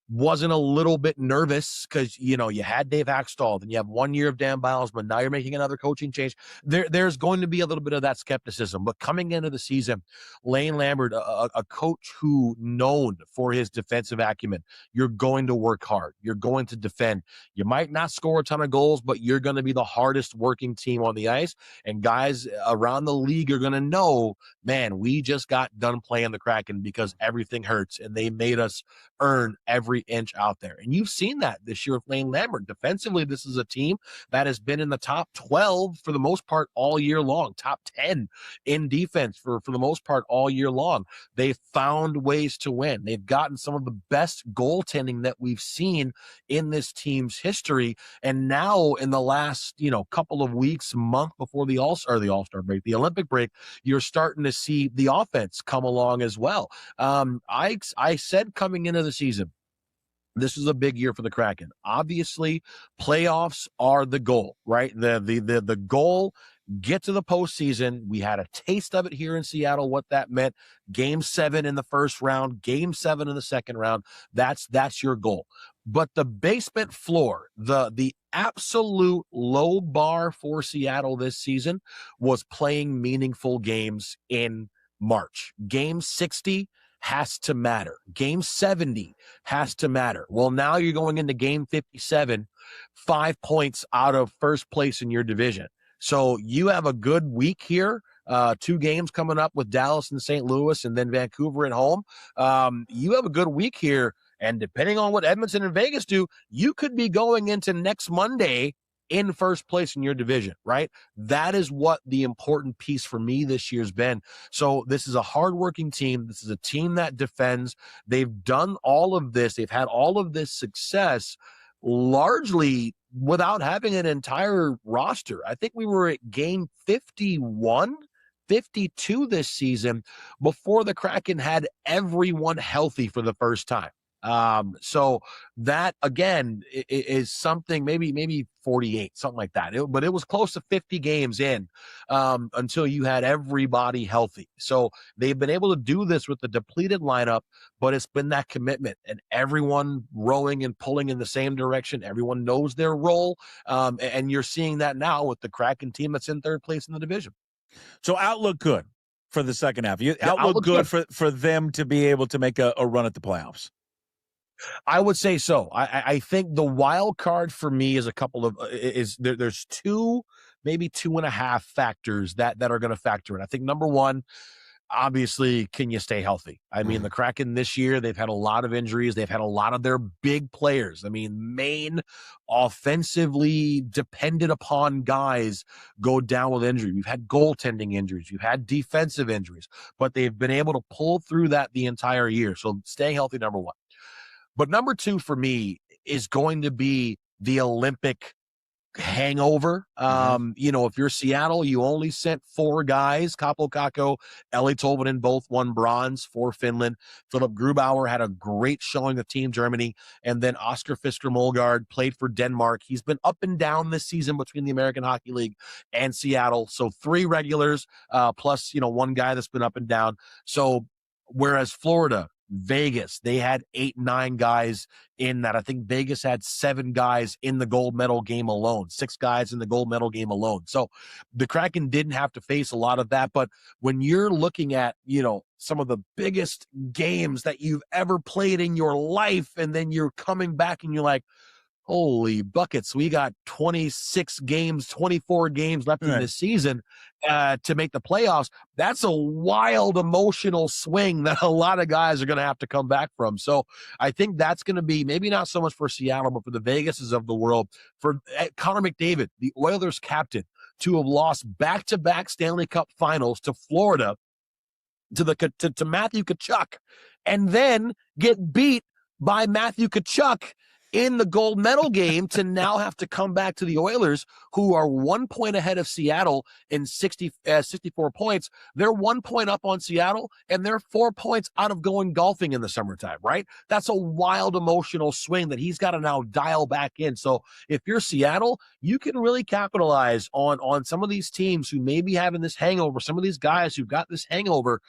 wasn't a little bit nervous because, you had Dave Hackstall, then you have 1 year of Dan Bilesman, now you're making another coaching change. There's going to be a little bit of that skepticism. But coming into the season, Lane Lambert, a coach who known for his defensive acumen, you're going to work hard. You're going to defend. You might not score a ton of goals, but you're going to be the hardest working team on the ice. And guys around the league are going to know, man, we just got done playing the Kraken because everything hurts, and they made us earn every inch out there. And you've seen that this year with Lane Lambert. Defensively, this is a team that has been in the top 12 for the most part all year long, top 10 in defense for the most part all year long. They've found ways to win. They've gotten some of the best goaltending that we've seen in this team's history. And now in the last, couple of weeks, month before the All-Star break, the Olympic break, you're starting to see the offense come along as well. I said coming into the season, this is a big year for the Kraken. Obviously, playoffs are the goal, right? The goal, get to the postseason. We had a taste of it here in Seattle, what that meant. Game 7 in the first round, Game 7 in the second round. That's your goal. But the basement floor, the absolute low bar for Seattle this season was playing meaningful games in March. Game 60 has to matter. Game 70 has to matter. Well, now you're going into game 57, 5 points out of first place in your division. So you have a good week here. 2 games coming up with Dallas and St. Louis, and then Vancouver at home. You have a good week here. And depending on what Edmonton and Vegas do, you could be going into next Monday in first place in your division, right? That is what the important piece for me this year's been. So this is a hardworking team. This is a team that defends. They've done all of this. They've had all of this success largely without having an entire roster. I think we were at game 51, 52 this season before the Kraken had everyone healthy for the first time. So that again is something, maybe 48, something like that. But it was close to 50 games in, until you had everybody healthy. So they've been able to do this with the depleted lineup, but it's been that commitment and everyone rowing and pulling in the same direction. Everyone knows their role. And you're seeing that now with the Kraken team that's in third place in the division. So outlook good. for the second half. The Outlook outlook's good for them to be able to make a run at the playoffs. I would say so. I think the wild card for me is there's two, maybe 2.5 factors that are going to factor in. I think number one, obviously, can you stay healthy? I mean, the Kraken this year, they've had a lot of injuries. They've had a lot of their big players. I mean, main offensively dependent upon guys go down with injury. We've had goaltending injuries. You've had defensive injuries, but they've been able to pull through that the entire year. So staying healthy, number one. But number two for me is going to be the Olympic hangover. If you're Seattle, you only sent 4 guys. Kaapo Kakko, Eeli Tolvanen both won bronze for Finland. Philip Grubauer had a great showing with Team Germany. And then Oscar Fisker-Molgaard played for Denmark. He's been up and down this season between the American Hockey League and Seattle. So 3 regulars, plus, 1 guy that's been up and down. So whereas Florida, Vegas, they had 8, 9 guys in that. I think Vegas had 7 guys in the gold medal game alone, 6 guys in the gold medal game alone. So the Kraken didn't have to face a lot of that. But when you're looking at, some of the biggest games that you've ever played in your life, and then you're coming back and you're like, holy buckets, we got 26 games, 24 games left in this season to make the playoffs. That's a wild emotional swing that a lot of guys are going to have to come back from. So I think that's going to be maybe not so much for Seattle, but for the Vegases of the world, for Connor McDavid, the Oilers captain, to have lost back-to-back Stanley Cup finals to Florida, to Matthew Tkachuk, and then get beat by Matthew Tkachuk in the gold medal game, to now have to come back to the Oilers, who are 1 point ahead of Seattle in 64 points. They're 1 point up on Seattle, and they're 4 points out of going golfing in the summertime, right? That's a wild emotional swing that he's got to now dial back in. So if you're Seattle, you can really capitalize on some of these teams who may be having this hangover, some of these guys who've got this hangover,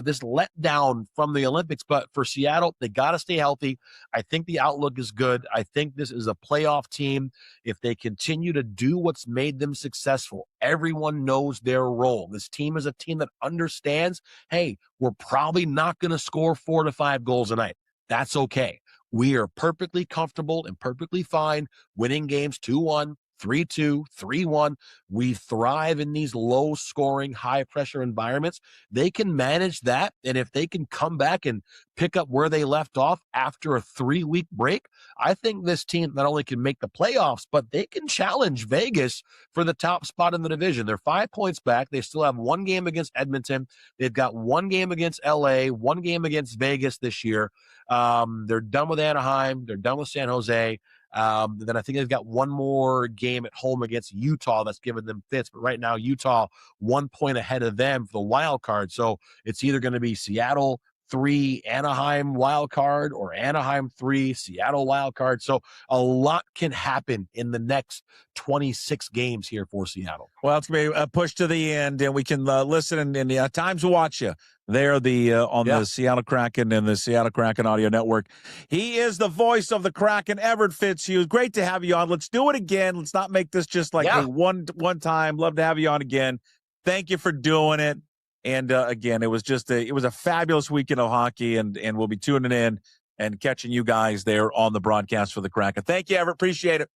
this letdown from the Olympics. But for Seattle, they got to stay healthy. I think the outlook is good. I think this is a playoff team. If they continue to do what's made them successful, everyone knows their role. This team is a team that understands, hey, we're probably not going to score 4 to 5 goals a night. That's okay. We are perfectly comfortable and perfectly fine winning games 2-1, 3-2, 3-1. We thrive in these low-scoring, high-pressure environments. They can manage that, and if they can come back and pick up where they left off after a 3-week break, I think this team not only can make the playoffs, but they can challenge Vegas for the top spot in the division. They're 5 points back. They still have 1 game against Edmonton. They've got 1 game against LA, 1 game against Vegas this year. They're done with Anaheim. They're done with San Jose. Then I think they've got 1 more game at home against Utah that's given them fits. But right now, Utah 1 point ahead of them for the wild card. So it's either going to be Seattle 3, Anaheim wild card, or Anaheim 3, Seattle wild card. So a lot can happen in the next 26 games here for Seattle. Well, it's going to be a push to the end, and we can listen and times watch you there on the Seattle Kraken and the Seattle Kraken Audio Network. He is the voice of the Kraken, Everett Fitzhugh. Great to have you on. Let's do it again. Let's not make this just like a one time. Love to have you on again. Thank you for doing it. And again, it was a fabulous weekend of hockey, and we'll be tuning in and catching you guys there on the broadcast for the Kraken. Thank you, Everett. Appreciate it.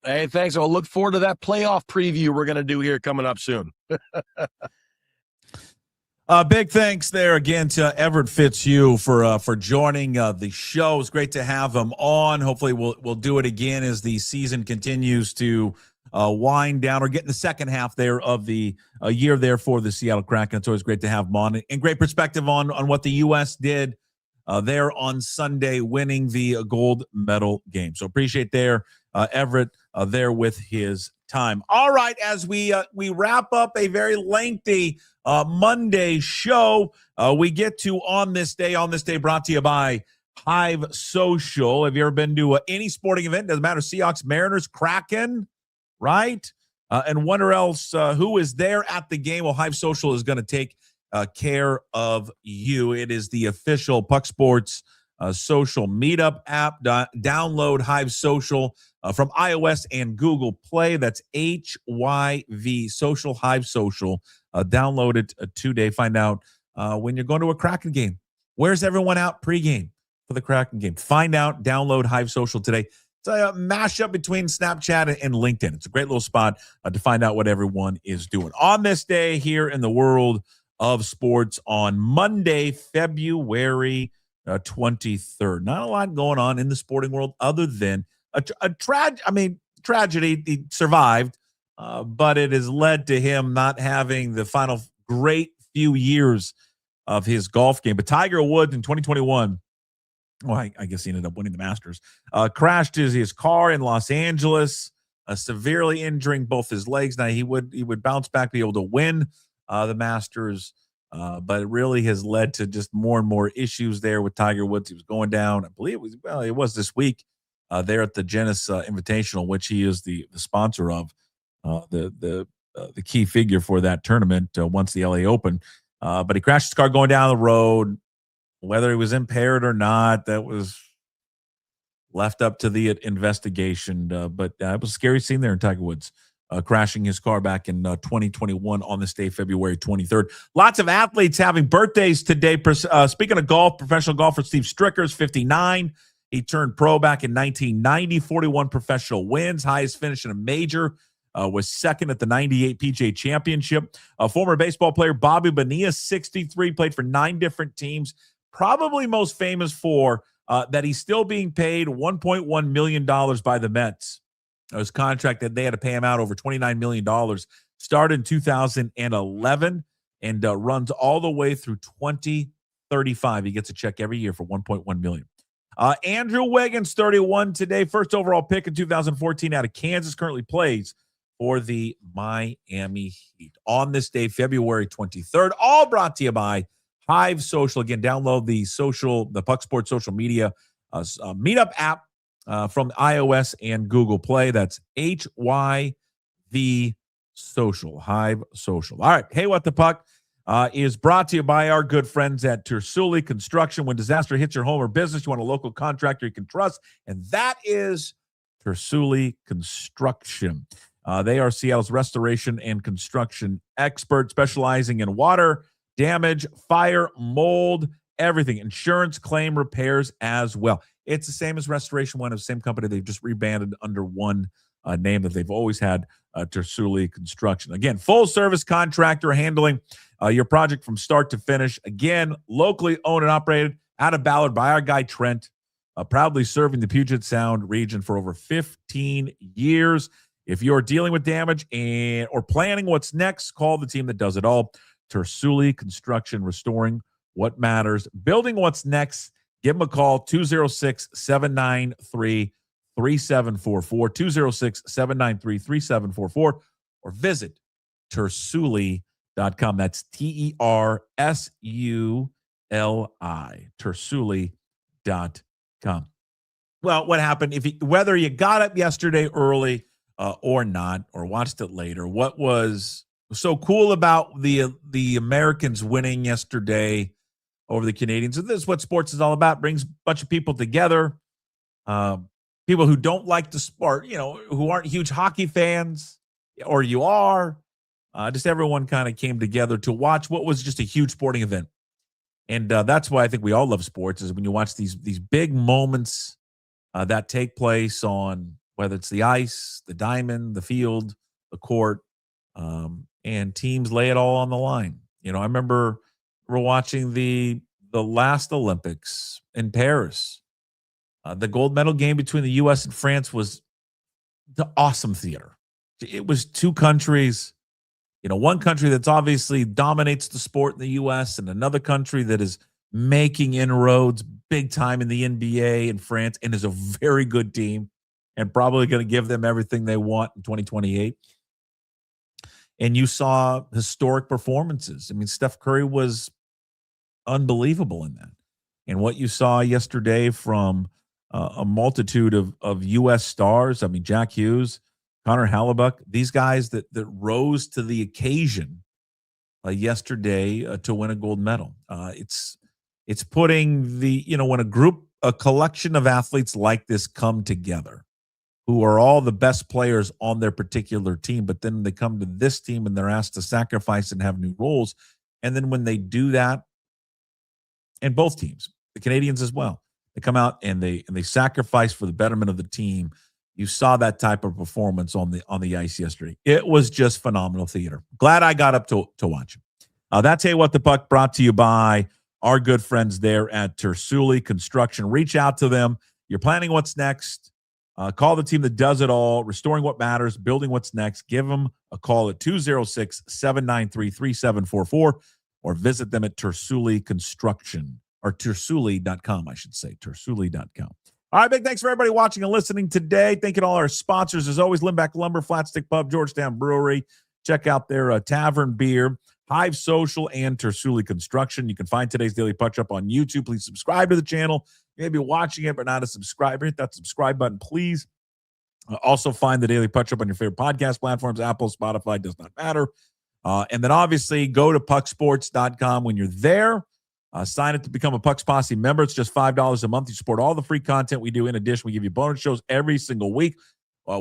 Hey, thanks. I'll look forward to that playoff preview we're going to do here coming up soon. Big thanks there again to Everett Fitzhugh for joining the show. It's great to have him on. Hopefully we'll do it again as the season continues to wind down, or get in the second half there of the year there for the Seattle Kraken. It's always great to have him on, and great perspective on what the U.S. did there on Sunday, winning the gold medal game. So appreciate Everett there with his time. All right, as we wrap up a very lengthy Monday show, we get to on this day brought to you by Hive Social. Have you ever been to any sporting event? Doesn't matter, Seahawks, Mariners, Kraken, right? And wonder else who is there at the game. Well, Hive Social is going to take care of you. It is the official Puck Sports social meetup app. Download Hive Social from iOS and Google Play. That's HYV Social, Hive Social. Download it today. Find out when you're going to a Kraken game. Where's everyone out pregame for the Kraken game? Find out. Download Hive Social today. It's a mashup between Snapchat and LinkedIn. It's a great little spot to find out what everyone is doing. On this day here in the world of sports on Monday, February 23rd. Not a lot going on in the sporting world other than a tragedy. He survived, but it has led to him not having the final great few years of his golf game. But Tiger Woods in 2021, well, I guess he ended up winning the Masters, crashed his car in Los Angeles, severely injuring both his legs. Now, he would bounce back, be able to win the Masters, but it really has led to just more and more issues there with Tiger Woods. He was going down, I believe it was this week, there at the Genesis Invitational, which he is the sponsor of, the key figure for that tournament once the LA Open. But he crashed his car going down the road. Whether he was impaired or not, that was left up to the investigation. But it was a scary scene there in Tiger Woods, crashing his car back in 2021 on this day, February 23rd. Lots of athletes having birthdays today. Speaking of golf, professional golfer Steve Stricker is 59. He turned pro back in 1990, 41 professional wins, highest finish in a major. Was second at the 98 PGA Championship. Former baseball player Bobby Bonilla, 63, played for 9 different teams. Probably most famous for that he's still being paid $1.1 million by the Mets. His contract that they had to pay him out over $29 million. Started in 2011 and runs all the way through 2035. He gets a check every year for $1.1 million. Andrew Wiggins, 31 today. First overall pick in 2014 out of Kansas. Currently plays for the Miami Heat. On this day, February 23rd, all brought to you by Hive Social. Again, download the Puck Sports social media meetup app from iOS and Google Play. That's HYV Social, Hive Social. All right. Hey, What the Puck is brought to you by our good friends at Tersuli Construction. When disaster hits your home or business, you want a local contractor you can trust, and that is Tersuli Construction. They are Seattle's restoration and construction expert, specializing in water damage, fire, mold, everything, insurance, claim, repairs as well. It's the same as Restoration One, of the same company. They've just rebranded under one name that they've always had, Tersuli Construction. Again, full service contractor handling your project from start to finish. Again, locally owned and operated out of Ballard by our guy Trent, proudly serving the Puget Sound region for over 15 years. If you're dealing with damage or planning what's next, call the team that does it all. Tersuli Construction, restoring what matters, building what's next. Give them a call, 206-793-3744, 206-793-3744, or visit tersuli.com. That's Tersuli, tersuli.com. Well, what happened, whether you got up yesterday early or not, or watched it later, what was so cool about the Americans winning yesterday over the Canadians? And this is what sports is all about. Brings a bunch of people together. People who don't like the sport, who aren't huge hockey fans, or you are. Just everyone kind of came together to watch what was just a huge sporting event. And that's why I think we all love sports, is when you watch these big moments that take place on, whether it's the ice, the diamond, the field, the court, and teams lay it all on the line. I remember we're watching the last Olympics in Paris. The gold medal game between the U.S. and France was the awesome theater. It was two countries, one country that's obviously dominates the sport in the U.S. and another country that is making inroads big time in the NBA in France and is a very good team and probably going to give them everything they want in 2028. And you saw historic performances. I mean, Steph Curry was unbelievable in that. And what you saw yesterday from a multitude of U.S. stars, I mean, Jack Hughes, Connor Hellebuck, these guys that rose to the occasion yesterday to win a gold medal. It's putting when a collection of athletes like this come together, who are all the best players on their particular team, but then they come to this team and they're asked to sacrifice and have new roles. And then when they do that, and both teams, the Canadians as well, they come out and they sacrifice for the betterment of the team. You saw that type of performance on the ice yesterday. It was just phenomenal theater. Glad I got up to watch it. That's Hey What the Puck, brought to you by our good friends there at Tersuli Construction. Reach out to them. You're planning what's next. Call the team that does it all, restoring what matters, building what's next. Give them a call at 206-793-3744 or visit them at Tersuli Construction, or Tersuli.com, I should say, Tersuli.com. All right, big thanks for everybody watching and listening today. Thanking all our sponsors, as always, Limbeck Lumber, Flat Stick Pub, Georgetown Brewery. Check out their tavern beer, Hive Social, and Tersuli Construction. You can find today's Daily Puck Up on YouTube. Please subscribe to the channel. You may be watching it, but not a subscriber. Hit that subscribe button, please. Also find the Daily Puck Up on your favorite podcast platforms, Apple, Spotify, does not matter. And then obviously go to pucksports.com when you're there. Sign up to become a Pucks Posse member. It's just $5 a month. You support all the free content we do. In addition, we give you bonus shows every single week.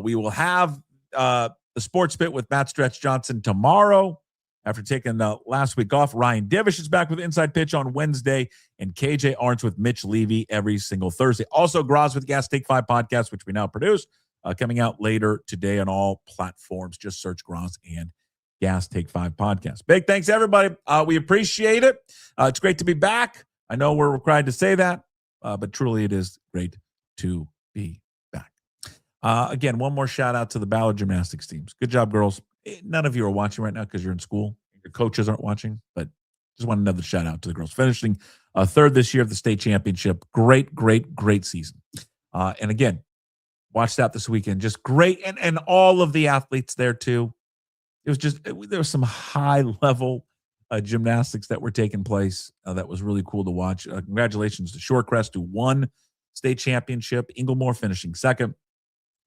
We will have the Sports Bit with Matt Stretch Johnson tomorrow. After taking last week off, Ryan Divish is back with Inside Pitch on Wednesday, and KJ Arntz with Mitch Levy every single Thursday. Also, Graz with Gas Take 5 podcast, which we now produce, coming out later today on all platforms. Just search Graz and Gas Take 5 podcast. Big thanks, everybody. We appreciate it. It's great to be back. I know we're required to say that, but truly it is great to be back. Again, one more shout out to the Ballard gymnastics teams. Good job, girls. None of you are watching right now because you're in school. Your coaches aren't watching, but just want another shout out to the girls. Finishing third this year at the state championship. Great season. And again, watch that this weekend. Just great. And all of the athletes there too. It was just, there was some high level gymnastics that were taking place. That was really cool to watch. Congratulations to Shorecrest, who won state championship. Inglemoor finishing second.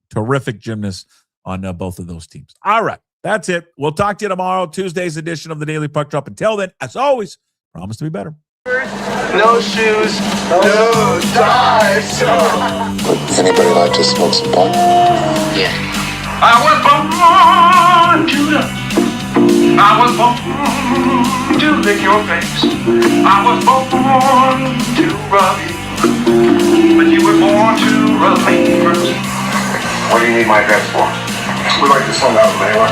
Terrific gymnasts on both of those teams. All right. That's it. We'll talk to you tomorrow, Tuesday's edition of the Daily Puck Drop. Until then, as always, promise to be better. No shoes, no ties. Anybody like to smoke some pot? Yeah. I was born to lick your face. I was born to rub you, but you were born to rub me first. What do you need my address for? We like to send out a mailer.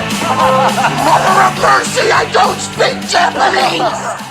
Mother of mercy, I don't speak Japanese!